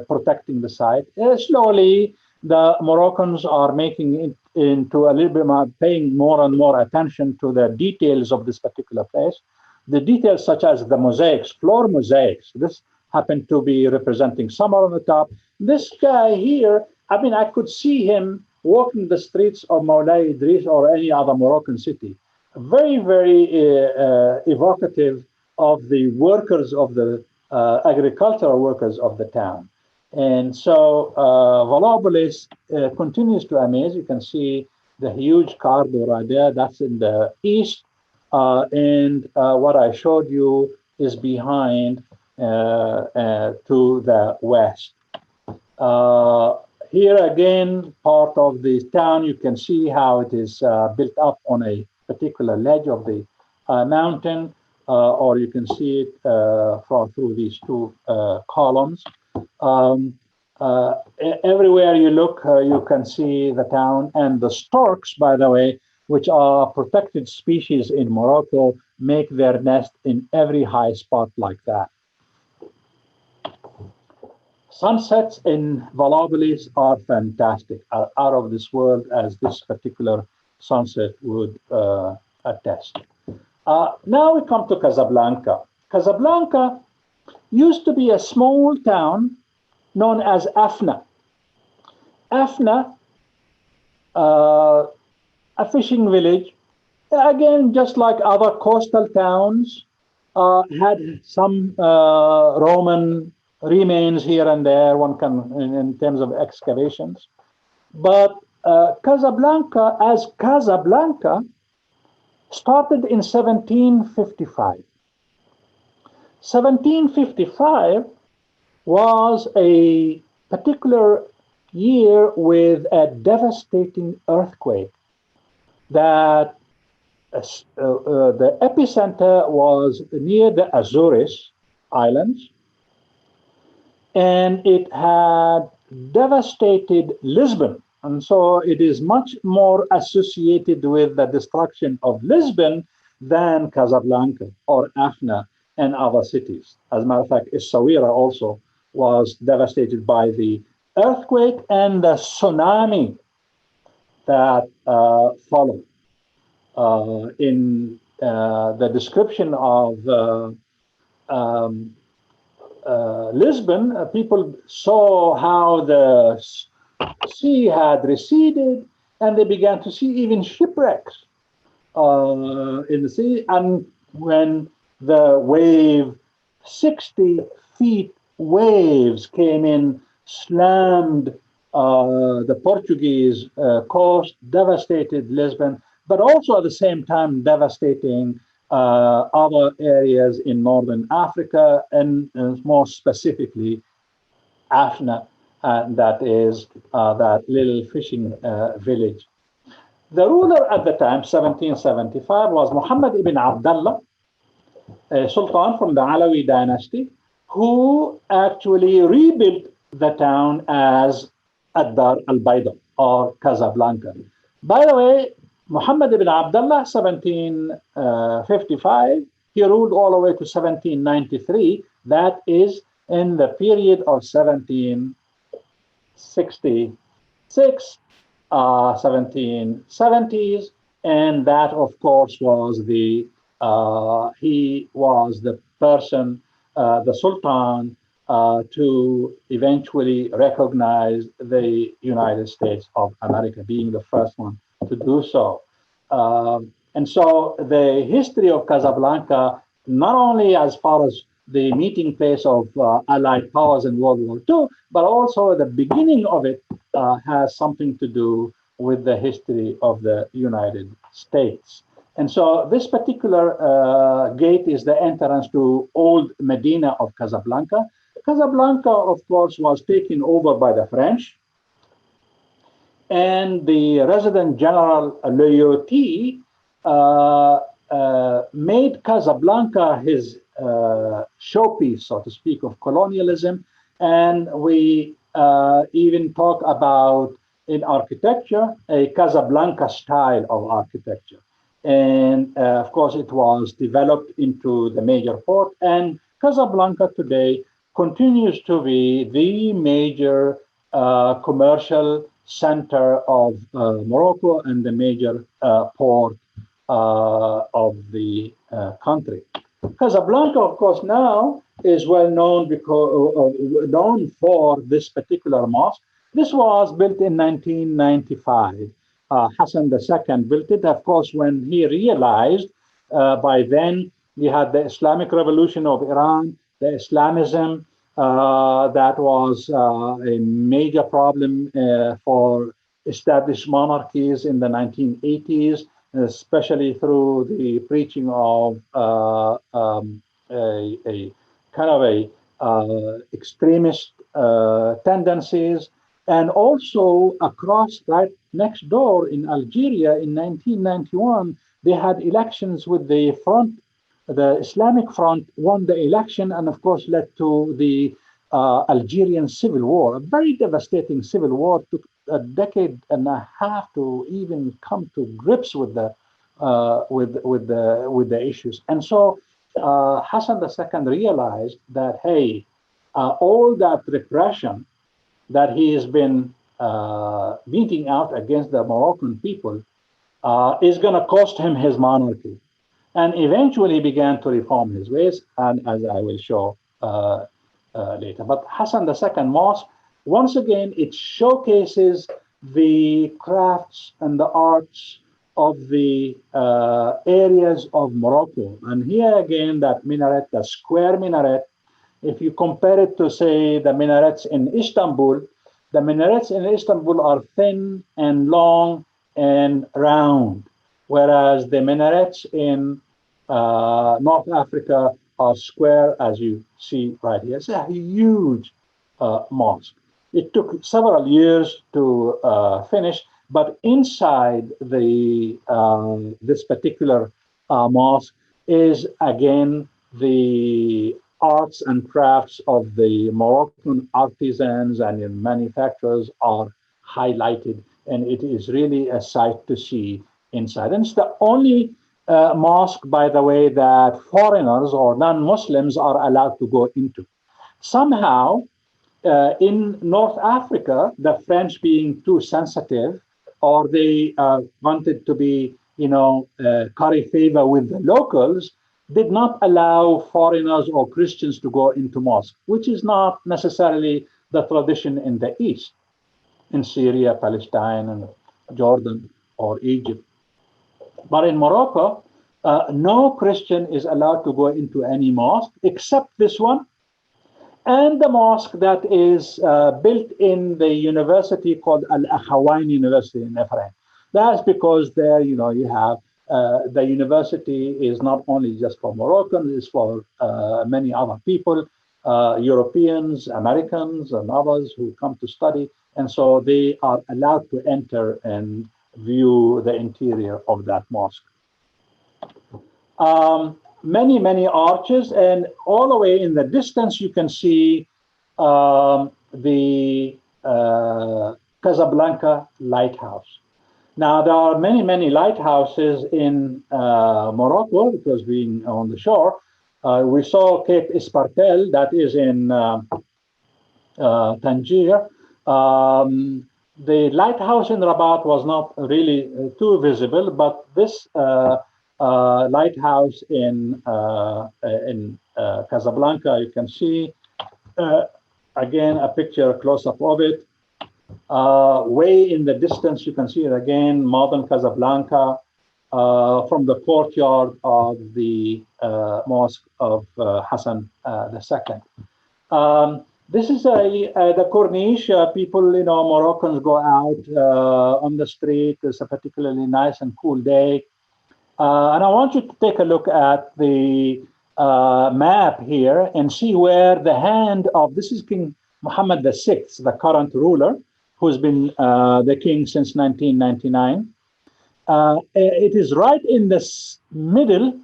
protecting the site. Slowly, the Moroccans are making it into a little bit more, paying more and more attention to the details of this particular place. The details such as the mosaics, floor mosaics. This happened to be representing summer on the top. This guy here, I mean, I could see him walking the streets of Maulay Idris or any other Moroccan city. Very, very evocative of the workers of the agricultural workers of the town. And so Volubilis continues to amaze. You can see the huge cardo right there. That's in the east. And what I showed you is behind to the west. Here again, part of the town, you can see how it is built up on a particular ledge of the mountain, or you can see it through these two columns. Everywhere you look, you can see the town, and the storks, by the way, which are protected species in Morocco, make their nest in every high spot like that. Sunsets in Volubilis are fantastic, are out of this world, as this particular sunset would attest. Now we come to Casablanca. Casablanca used to be a small town known as Afna. Afna, a fishing village, again, just like other coastal towns, had some Roman remains here and there, one can, in terms of excavations. But Casablanca, as Casablanca, started in 1755. 1755 was a particular year with a devastating earthquake that the epicenter was near the Azores Islands, and it had devastated Lisbon. And so it is much more associated with the destruction of Lisbon than Casablanca or Afna and other cities. As a matter of fact, Essaouira also was devastated by the earthquake and the tsunami that followed. In the description of Lisbon, people saw how the sea had receded, and they began to see even shipwrecks in the sea. And when the wave, 60 feet waves came in, slammed the Portuguese coast, devastated Lisbon, but also at the same time devastating other areas in northern Africa, and more specifically Afna, and that is that little fishing village. The ruler at the time, 1775, was Muhammad ibn Abdullah, a sultan from the Alawi dynasty, who actually rebuilt the town as Ad-Dar al-Bayda, or Casablanca. By the way, Muhammad ibn Abdullah, 1755, he ruled all the way to 1793. That is in the period of 1766, 1770s, and that, of course, was he was the person, the Sultan, to eventually recognize the United States of America, being the first one to do so. And so the history of Casablanca, not only as far as the meeting place of Allied powers in World War II, but also the beginning of it has something to do with the history of the United States. And so this particular gate is the entrance to Old Medina of Casablanca. Casablanca, of course, was taken over by the French, and the resident general Lyoty made Casablanca his showpiece, so to speak, of colonialism. And we even talk about, in architecture, a Casablanca style of architecture. And of course, it was developed into the major port. And Casablanca today continues to be the major commercial center of Morocco and the major port of the country. Casablanca, of course, now is well known known for this particular mosque. This was built in 1995. Hassan II built it, of course, when he realized by then we had the Islamic Revolution of Iran, the Islamism that was a major problem for established monarchies in the 1980s, especially through the preaching of a kind of extremist tendencies, and also across right next door in Algeria in 1991, they had elections with the front. The Islamic Front won the election, and of course led to the Algerian civil war, a very devastating civil war. Took a decade and a half to even come to grips with the issues. And so Hassan II realized that, hey, all that repression that he has been meting out against the Moroccan people is going to cost him his monarchy, and eventually began to reform his ways, and as I will show later. But Hassan II Mosque, once again, it showcases the crafts and the arts of the areas of Morocco. And here again, that minaret, the square minaret, If you compare it to, say, the minarets in Istanbul, the minarets in Istanbul are thin and long and round, whereas the minarets in North Africa are square, as you see right here. It's a huge mosque. It took several years to finish, but inside the this particular mosque is again the arts and crafts of the Moroccan artisans and manufacturers are highlighted, and it is really a sight to see inside. And it's the only mosque, by the way, that foreigners or non-Muslims are allowed to go into. Somehow, in North Africa, the French being too sensitive, or they wanted to be, curry favor with the locals, did not allow foreigners or Christians to go into mosque, which is not necessarily the tradition in the East, in Syria, Palestine, and Jordan, or Egypt. But in Morocco, no Christian is allowed to go into any mosque except this one, and the mosque that is built in the university called Al-Akhawain University in Ifrane. That's because there, you have the university is not only just for Moroccans, it's for many other people, Europeans, Americans, and others who come to study. And so they are allowed to enter and view the interior of that mosque. Many arches, and all the way in the distance you can see the Casablanca lighthouse. Now there are many lighthouses in Morocco, because being on the shore. We saw Cape Espartel, that is in Tangier. The lighthouse in Rabat was not really too visible, but this lighthouse in Casablanca, you can see again a picture close up of it. Way in the distance, you can see it again, modern Casablanca, from the courtyard of the mosque of Hassan II. This is the Corniche. People, Moroccans go out on the street. It's a particularly nice and cool day. And I want you to take a look at the map here and see where the hand of, this is King Mohammed VI, the current ruler, who's been the king since 1999. It is right in this middle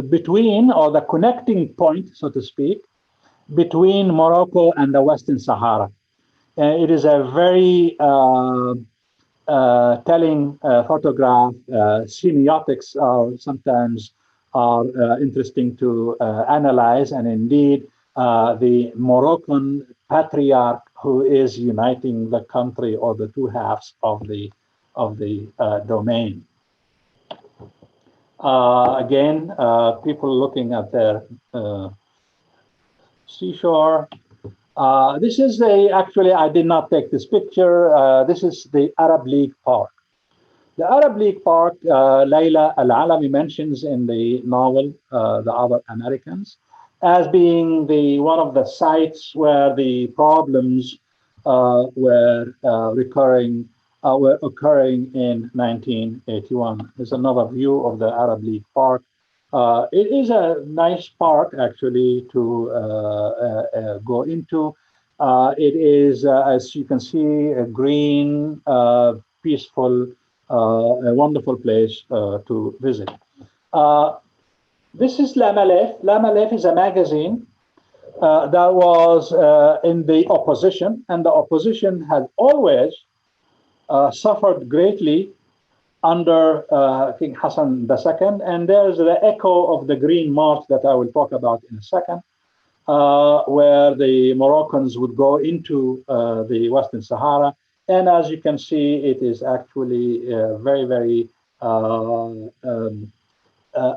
between, or the connecting point, so to speak, between Morocco and the Western Sahara. It is a very telling photograph. Semiotics are sometimes interesting to analyze, and indeed the Moroccan patriarch who is uniting the country, or the two halves of the domain. Again, people looking at their seashore. This is actually, I did not take this picture. This is the Arab League Park. The Arab League Park, Layla Al-Alami mentions in the novel, The Other Americans, as being one of the sites where the problems were occurring in 1981. There's another view of the Arab League Park. It is a nice park, actually, to go into. It is, as you can see, a green, peaceful, a wonderful place to visit. This is La Malef. La Malef is a magazine that was in the opposition, and the opposition had always suffered greatly under King Hassan II, and there's the echo of the Green March that I will talk about in a second, where the Moroccans would go into the Western Sahara. And as you can see, it is actually very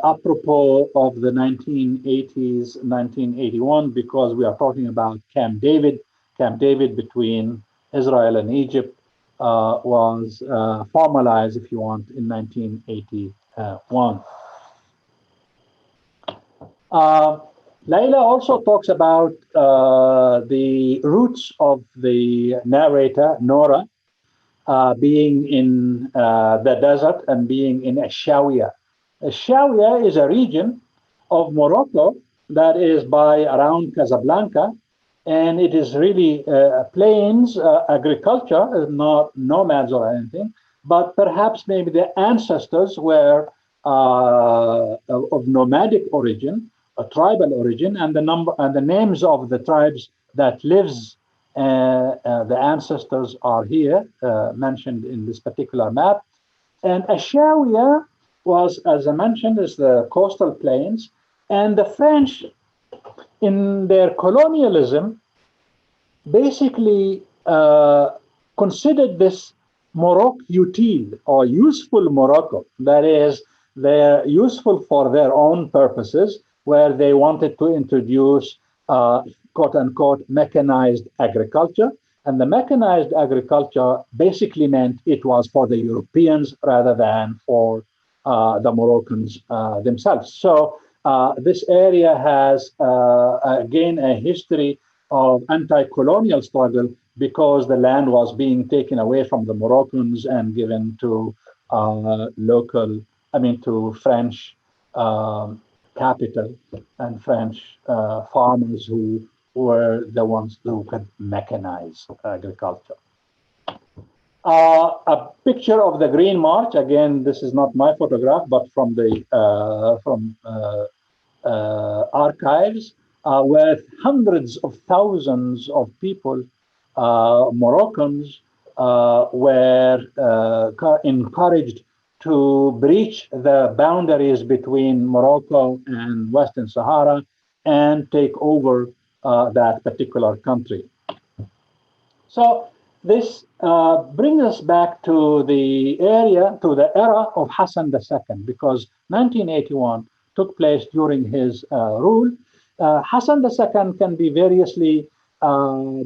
apropos of the 1980s, 1981, because we are talking about Camp David. Camp David between Israel and Egypt was formalized, if you want, in 1981. Layla also talks about the roots of the narrator, Nora, being in the desert and being in Ashawiya. Ashawiya is a region of Morocco that is by around Casablanca, and it is really plains agriculture, not nomads or anything, but perhaps maybe the ancestors were of nomadic origin, a tribal origin, and the number and the names of the tribes that lives the ancestors are here mentioned in this particular map. And Ashawiya was, as I mentioned, is the coastal plains, and the French, in their colonialism, basically considered this Morocco utile or useful Morocco. That is, they're useful for their own purposes, where they wanted to introduce quote unquote mechanized agriculture. And the mechanized agriculture basically meant it was for the Europeans rather than for the Moroccans themselves. So this area has again a history of anti-colonial struggle because the land was being taken away from the Moroccans and given to to French capital and French farmers who were the ones who could mechanize agriculture. A picture of the Green March. Again, this is not my photograph, but from the archives, where hundreds of thousands of people, Moroccans, were encouraged to breach the boundaries between Morocco and Western Sahara and take over that particular country. So this brings us back to the era of Hassan II, because 1981 took place during his rule. Hassan II can be variously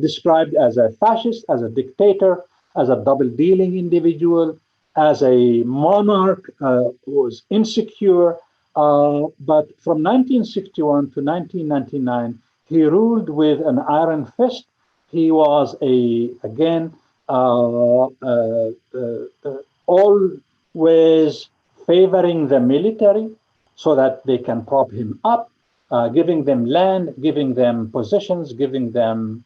described as a fascist, as a dictator, as a double-dealing individual, as a monarch who was insecure. But from 1961 to 1999, he ruled with an iron fist. He was always favoring the military so that they can prop him up, giving them land, giving them positions, giving them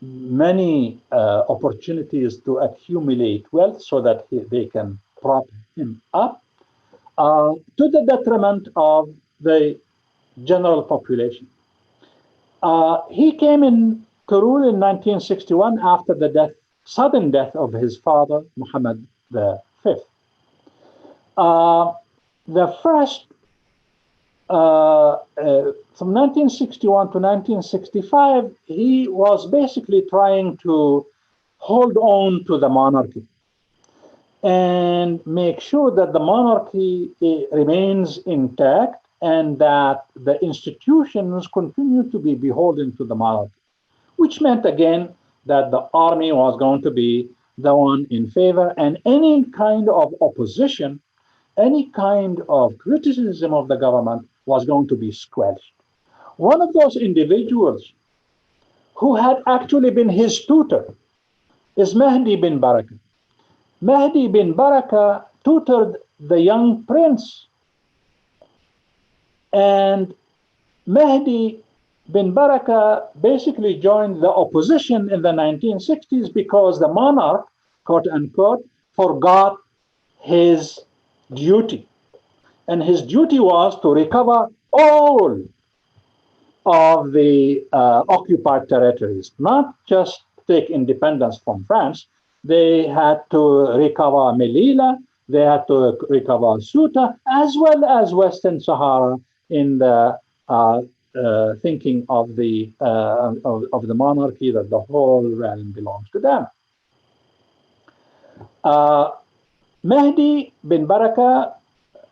many opportunities to accumulate wealth so that they can prop him up, to the detriment of the general population. He came in to rule in 1961 after the sudden death of his father, Muhammad V. The first, from 1961 to 1965, he was basically trying to hold on to the monarchy and make sure that the monarchy remains intact and that the institutions continue to be beholden to the monarchy, which meant again that the army was going to be the one in favor, and any kind of opposition, any kind of criticism of the government was going to be squelched. One of those individuals who had actually been his tutor is Mahdi bin Barakah. Mahdi bin Barakah tutored the young prince, and Mahdi bin Barakah basically joined the opposition in the 1960s because the monarch, quote unquote, forgot his duty. And his duty was to recover all of the occupied territories, not just take independence from France. They had to recover Melilla, they had to recover Ceuta, as well as Western Sahara in the thinking of the monarchy, that the whole realm belongs to them. Mahdi bin Barakah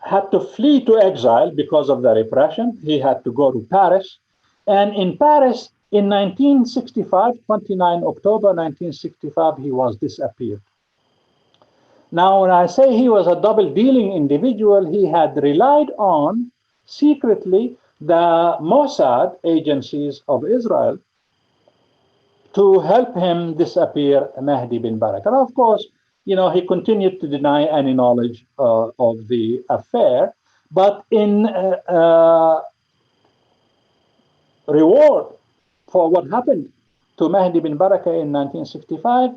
had to flee to exile because of the repression. He had to go to Paris. And in Paris, in 1965, 29 October 1965, he was disappeared. Now, when I say he was a double-dealing individual, he had relied on secretly the Mossad agencies of Israel to help him disappear Mahdi bin Barak. And of course, he continued to deny any knowledge of the affair, but in reward for what happened to Mahdi bin Barakah in 1965,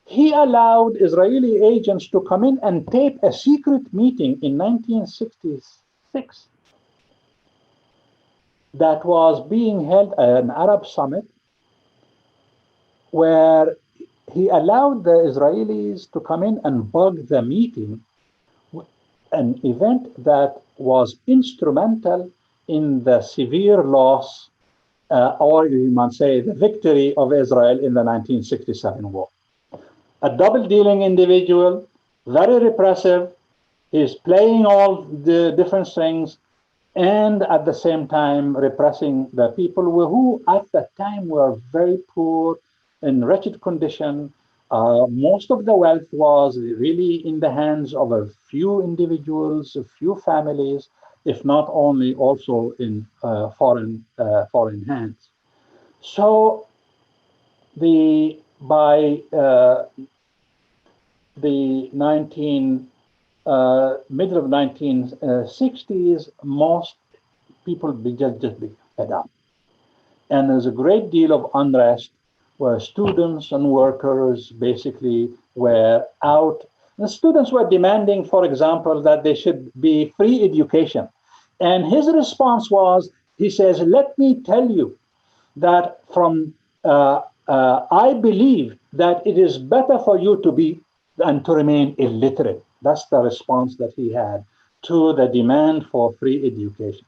he allowed Israeli agents to come in and tape a secret meeting in 1966 that was being held at an Arab summit, where he allowed the Israelis to come in and bug the meeting, an event that was instrumental in the severe loss, or you might say the victory of Israel in the 1967 war. A double-dealing individual, very repressive, is playing all the different strings, and at the same time repressing the people who at that time were very poor, in wretched condition. Most of the wealth was really in the hands of a few individuals, a few families, if not only also in foreign hands. So by the middle of 1960s, most people just be fed up. And there's a great deal of unrest where students and workers basically were out. The students were demanding, for example, that there should be free education. And his response was, he says, let me tell you that I believe that it is better for you to be and to remain illiterate. That's the response that he had to the demand for free education.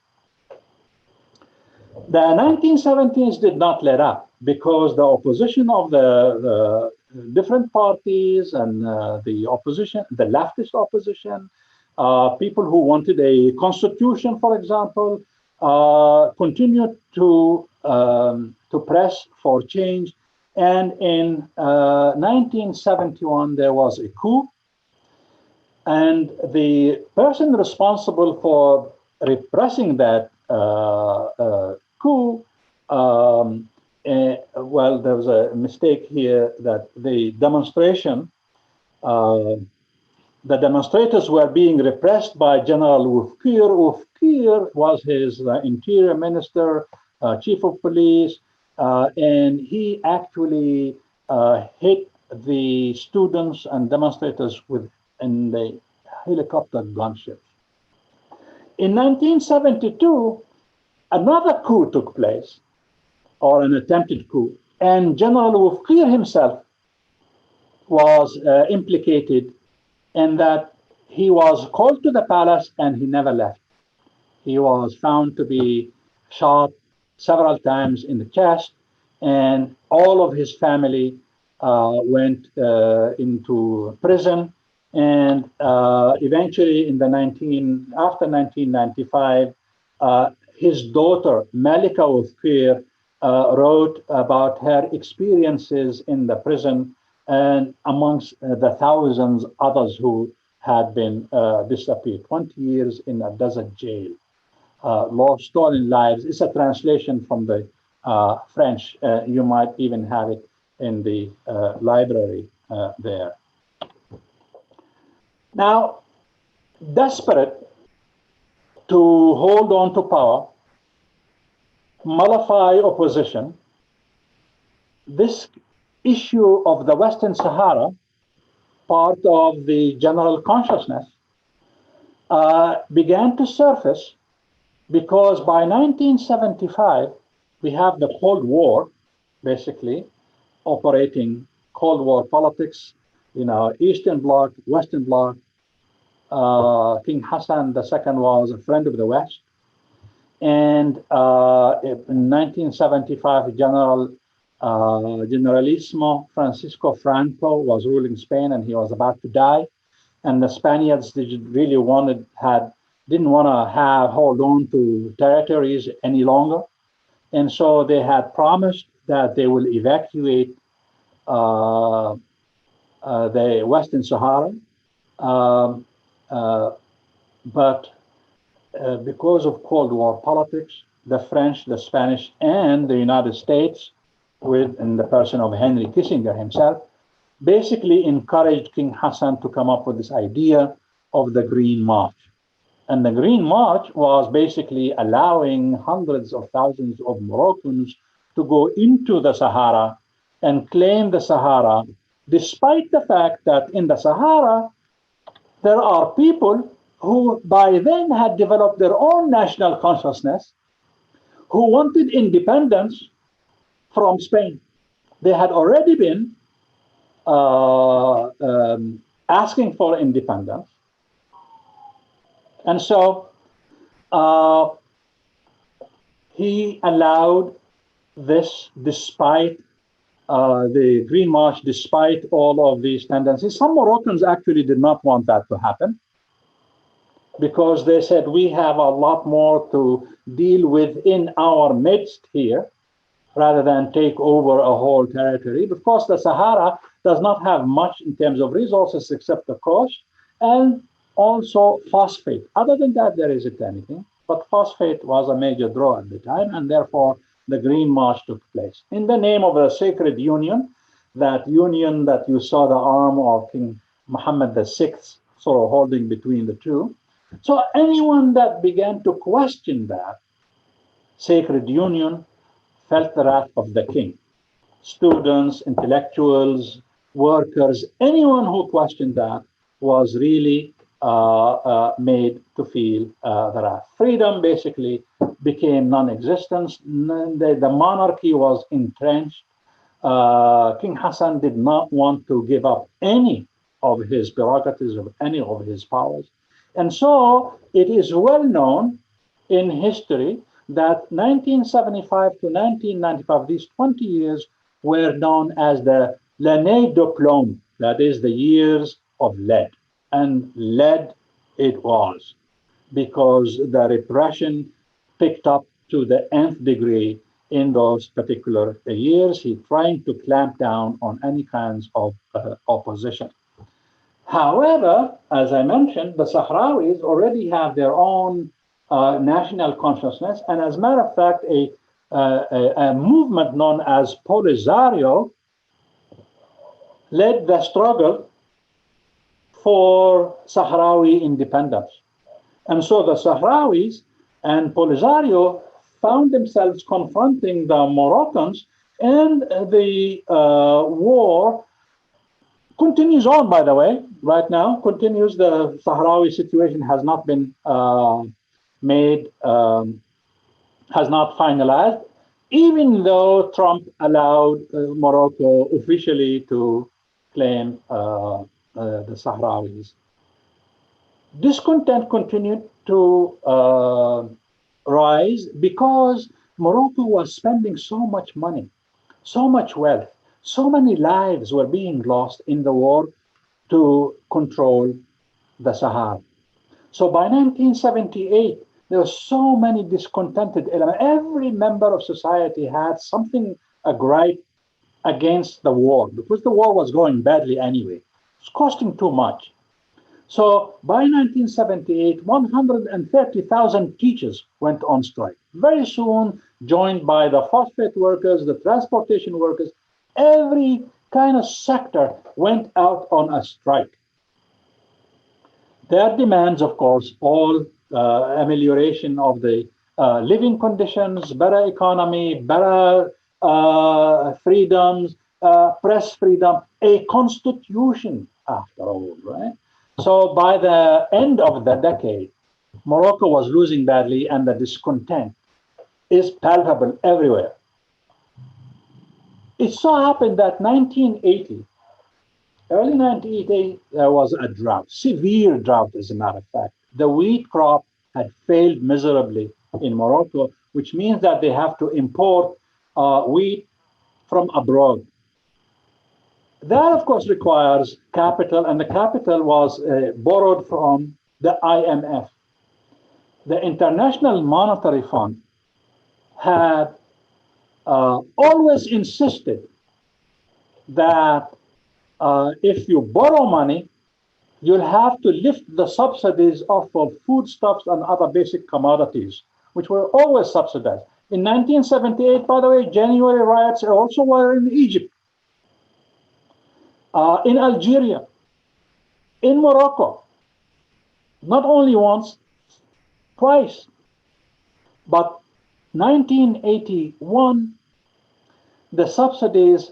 The 1970s did not let up because the opposition of the different parties and the opposition, the leftist opposition, people who wanted a constitution, for example, continued to press for change. And in 1971, there was a coup. And the person responsible for repressing that coup, well, there was a mistake here that the demonstrators were being repressed by General Oufkir. Oufkir was his interior minister, chief of police, and he actually hit the students and demonstrators in the helicopter gunships. In 1972, another coup took place, or an attempted coup, and General Oufkir himself was implicated in that. He was called to the palace and he never left. He was found to be shot several times in the chest, and all of his family went into prison. And eventually, after 1995, his daughter Malika Oufkir wrote about her experiences in the prison, and amongst the thousands others who had been disappeared. 20 years in a desert jail. Lost stolen lives. It's a translation from the French. You might even have it in the library there. Now, desperate to hold on to power, mollify opposition, this issue of the Western Sahara, part of the general consciousness, began to surface because by 1975, we have the Cold War, basically, operating Cold War politics, Eastern Bloc, Western Bloc. King Hassan II was a friend of the West. And in 1975, Generalissimo Francisco Franco was ruling Spain, and he was about to die. And the Spaniards really didn't want to hold on to territories any longer. And so they had promised that they will evacuate the Western Sahara. But because of Cold War politics, the French, the Spanish, and the United States, in the person of Henry Kissinger himself, basically encouraged King Hassan to come up with this idea of the Green March. And the Green March was basically allowing hundreds of thousands of Moroccans to go into the Sahara and claim the Sahara, despite the fact that in the Sahara, there are people who by then had developed their own national consciousness, who wanted independence from Spain. They had already been asking for independence. And so he allowed this despite the Green March, despite all of these tendencies. Some Moroccans actually did not want that to happen because they said, we have a lot more to deal with in our midst here rather than take over a whole territory. Of course, the Sahara does not have much in terms of resources except the coast and also phosphate. Other than that, there isn't anything. But phosphate was a major draw at the time, and therefore the Green March took place. In the name of a sacred union that you saw the arm of King Mohammed VI sort of holding between the two. So anyone that began to question that sacred union felt the wrath of the king. Students, intellectuals, workers, anyone who questioned that was really made to feel the wrath. Freedom basically became non-existent. The monarchy was entrenched. King Hassan did not want to give up any of his prerogatives, of any of his powers. And so it is well known in history that 1975 to 1995, these 20 years, were known as the l'année de plomb, that is the years of lead. And lead it was, because the repression picked up to the nth degree in those particular years. He trying to clamp down on any kinds of opposition. However, as I mentioned, the Sahrawis already have their own national consciousness, and as a matter of fact, a movement known as Polisario led the struggle for Sahrawi independence. And so the Sahrawis and Polisario found themselves confronting the Moroccans, and the war continues on, by the way, right now, continues. The Sahrawi situation has not been has not finalized, even though Trump allowed Morocco officially to claim the Sahrawis. Discontent continued to rise because Morocco was spending so much money, so much wealth, so many lives were being lost in the war to control the Sahara. So by 1978, there were so many discontented elements. Every member of society had something, a gripe against the war, because the war was going badly anyway. It was costing too much. So by 1978, 130,000 teachers went on strike. Very soon, joined by the phosphate workers, the transportation workers, every kind of sector went out on a strike. Their demands, of course, all amelioration of the living conditions, better economy, better freedoms, press freedom, a constitution, after all, right? So by the end of the decade, Morocco was losing badly, and the discontent is palpable everywhere. It so happened that 1980, early 1980, there was a drought, severe drought, as a matter of fact. The wheat crop had failed miserably in Morocco, which means that they have to import wheat from abroad. That, of course, requires capital, and the capital was borrowed from the IMF. The International Monetary Fund had always insisted that if you borrow money you'll have to lift the subsidies off of foodstuffs and other basic commodities, which were always subsidized. In 1978, by the way, January riots also were in Egypt, in Algeria, in Morocco, not only once, twice. But 1981, the subsidies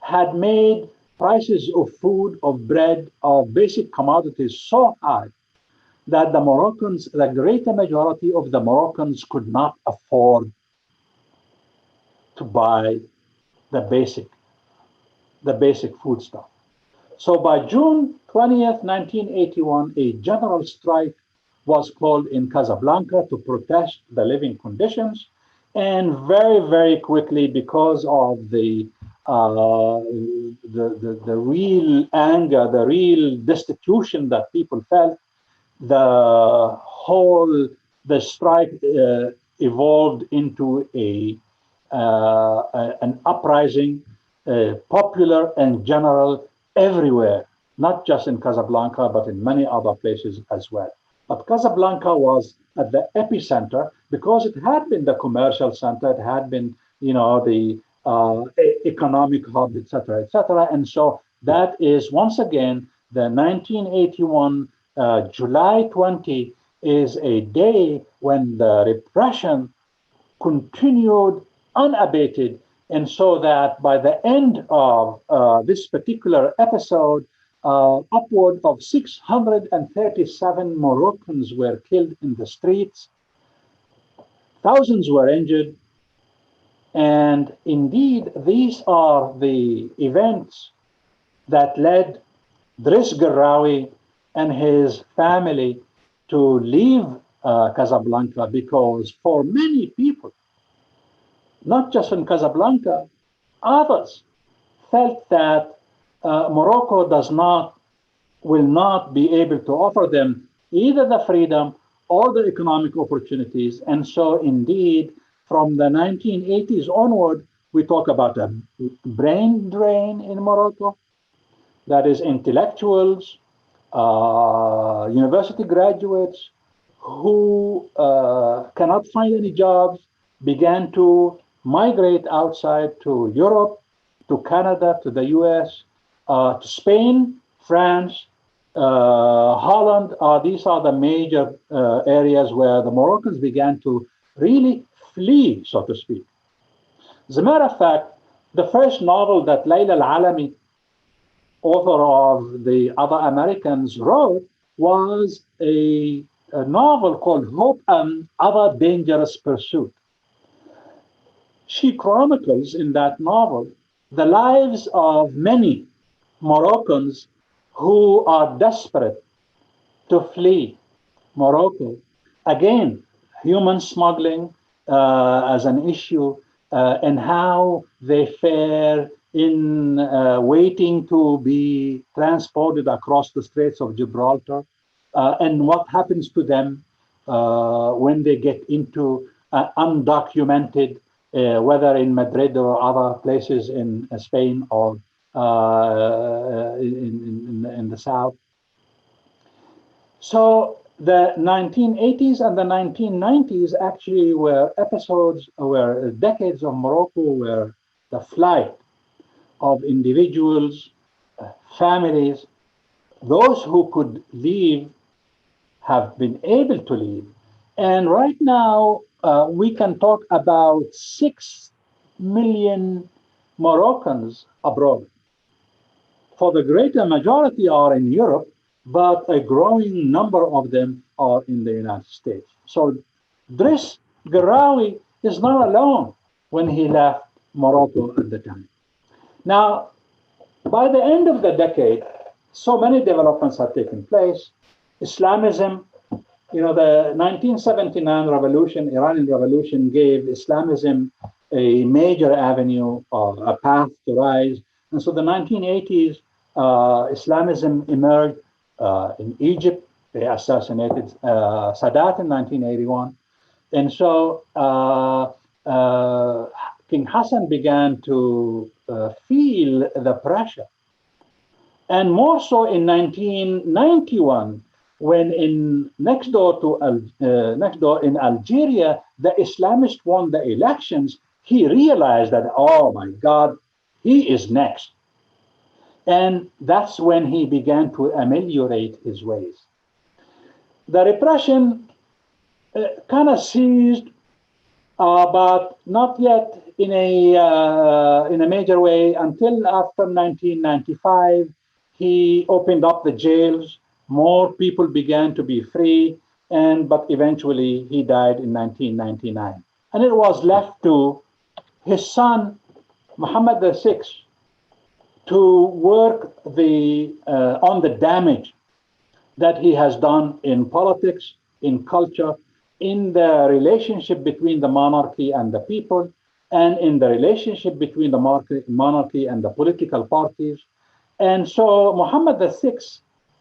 had made prices of food, of bread, of basic commodities so high that the Moroccans, the greater majority of the Moroccans, could not afford to buy the basic foodstuff. So by June 20th, 1981, a general strike was called in Casablanca to protest the living conditions. And very, very quickly, because of the real anger, the real destitution that people felt, the strike evolved into an uprising, popular and general everywhere, not just in Casablanca, but in many other places as well. But Casablanca was at the epicenter because it had been the commercial center, it had been, the economic hub, etc., etc. And so that is once again the 1981 July 20 is a day when the repression continued unabated. And so that by the end of this particular episode, upward of 637 Moroccans were killed in the streets, thousands were injured. And indeed, these are the events that led Driss Guerraoui and his family to leave Casablanca, because for many people, not just in Casablanca, others felt that Morocco will not be able to offer them either the freedom or the economic opportunities. And so indeed, from the 1980s onward, we talk about a brain drain in Morocco. That is intellectuals, university graduates who cannot find any jobs, began to migrate outside to Europe, to Canada, to the US, to Spain, France, Holland. These are the major areas where the Moroccans began to really flee, so to speak. As a matter of fact, the first novel that Layla Al-Alami, author of The Other Americans, wrote was a novel called Hope and Other Dangerous Pursuit. She chronicles in that novel the lives of many Moroccans who are desperate to flee Morocco. Again, human smuggling as an issue, and how they fare in waiting to be transported across the Straits of Gibraltar, and what happens to them when they get into undocumented, whether in Madrid or other places in Spain or in the south. So the 1980s and the 1990s actually were decades of Morocco where the flight of individuals, families, those who could leave have been able to leave. And right now, we can talk about 6 million Moroccans abroad. For the greater majority are in Europe, but a growing number of them are in the United States. So Driss Guerraoui is not alone when he left Morocco at the time. Now, by the end of the decade, so many developments have taken place. Islamism, the 1979 revolution, Iranian revolution, gave Islamism a major avenue, a path to rise. And so the 1980s, Islamism emerged in Egypt. They assassinated Sadat in 1981. And so King Hassan began to feel the pressure And more so in 1991, when next door in Algeria, the Islamists won the elections, he realized that, oh my God, he is next. And that's when he began to ameliorate his ways. The repression kind of ceased, but not yet in a major way until after 1995. He opened up the jails. More people began to be free, but eventually he died in 1999. And it was left to his son, Mohammed VI, to work on the damage that he has done in politics, in culture, in the relationship between the monarchy and the people, and in the relationship between the monarchy and the political parties. And so Muhammad VI,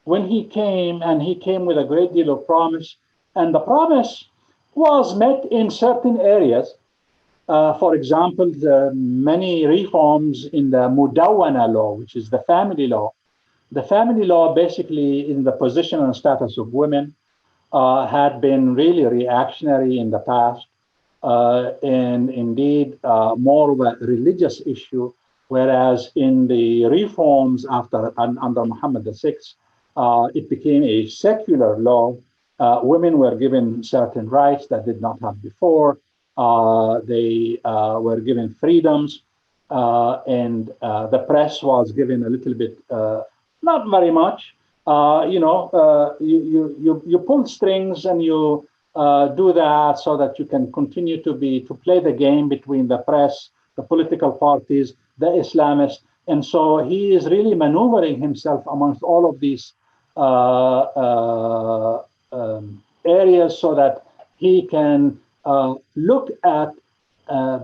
when he came with a great deal of promise, and the promise was met in certain areas. For example, the many reforms in the Mudawana law, which is the family law. The family law basically in the position and status of women had been really reactionary in the past, and indeed more of a religious issue, whereas in the reforms under Muhammad VI, it became a secular law. Women were given certain rights that did not have before. They were given freedoms, and the press was given a little bit, not very much. You pull strings and you do that so that you can continue to play the game between the press, the political parties, the Islamists, and so he is really maneuvering himself amongst all of these areas so that he can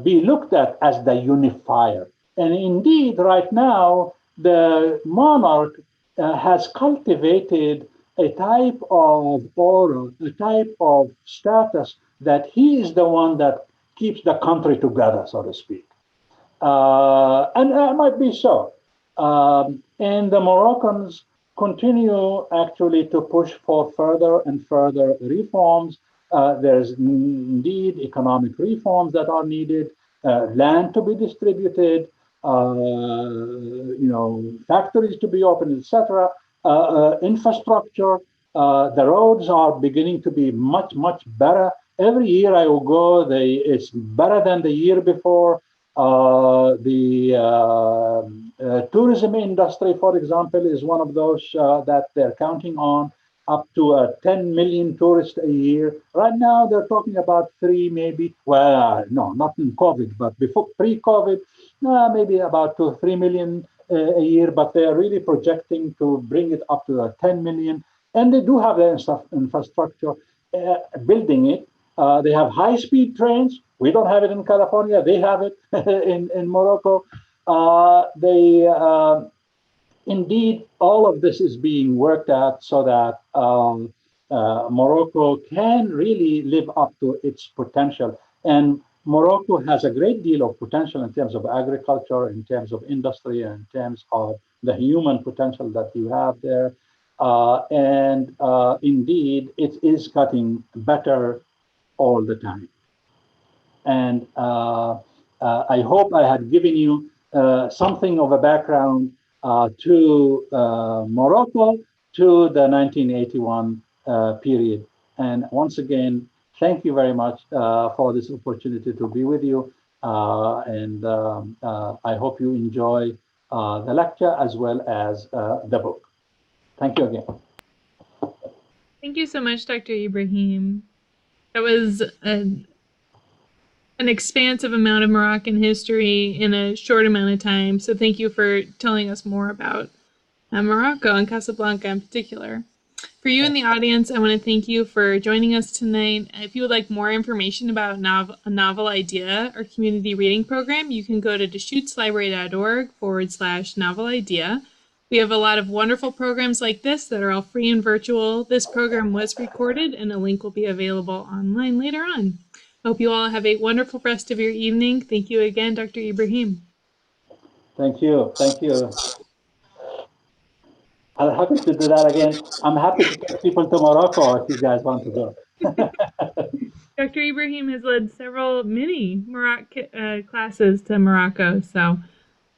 be looked at as the unifier. And indeed, right now, the monarch has cultivated a type of aura, a type of status that he is the one that keeps the country together, so to speak. And that might be so. And the Moroccans continue actually to push for further and further reforms. There's indeed economic reforms that are needed, land to be distributed, factories to be opened, etc. Infrastructure. The roads are beginning to be much, much better. Every year I will go, it's better than the year before. The tourism industry, for example, is one of those that they're counting on, up to 10 million tourists a year. Right now, they're talking about 3, maybe. Well, no, not in COVID, but before pre-COVID, maybe about 2 or 3 million a year. But they are really projecting to bring it up to 10 million. And they do have the infrastructure, building it. They have high-speed trains. We don't have it in California. They have it in Morocco. Indeed, all of this is being worked at so that Morocco can really live up to its potential. And Morocco has a great deal of potential in terms of agriculture, in terms of industry, and in terms of the human potential that you have there. Indeed, it is getting better all the time. And I hope I had given you something of a background to Morocco, to the 1981 period. And once again, thank you very much for this opportunity to be with you. I hope you enjoy the lecture as well as the book. Thank you again. Thank you so much, Dr. Ibrahim. That was an expansive amount of Moroccan history in a short amount of time. So thank you for telling us more about Morocco and Casablanca in particular. For you in the audience, I want to thank you for joining us tonight. If you would like more information about a novel idea or community reading program, you can go to DeschutesLibrary.org/novel idea. We have a lot of wonderful programs like this that are all free and virtual. This program was recorded and a link will be available online later on. I hope you all have a wonderful rest of your evening. Thank you again, Dr. Ibrahim. Thank you. Thank you. I'm happy to do that again. I'm happy to take people to Morocco if you guys want to go. Dr. Ibrahim has led several mini classes to Morocco, so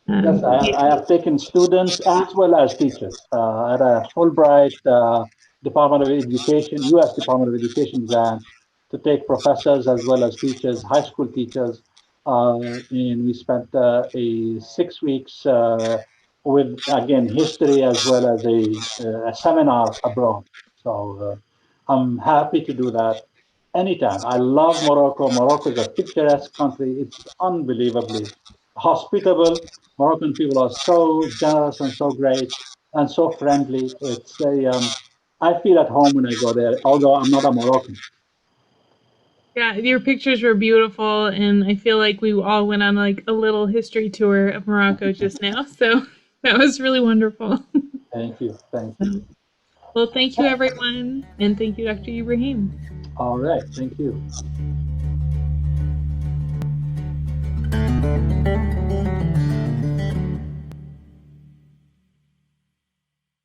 Yes, I have taken students as well as teachers at a Fulbright Department of Education, U.S. Department of Education grant to take professors as well as teachers, high school teachers. And we spent a 6 weeks with, again, history as well as a seminar abroad. So I'm happy to do that anytime. I love Morocco. Morocco is a picturesque country. It's unbelievably hospitable. Moroccan people are so generous and so great and so friendly. I feel at home when I go there, although I'm not a Moroccan. yeah, your pictures were beautiful, and I feel like we all went on like a little history tour of Morocco just now. So that was really wonderful. Thank you. Thank you. Well, thank you, everyone, and thank you, Dr. Ibrahim. All right. Thank you.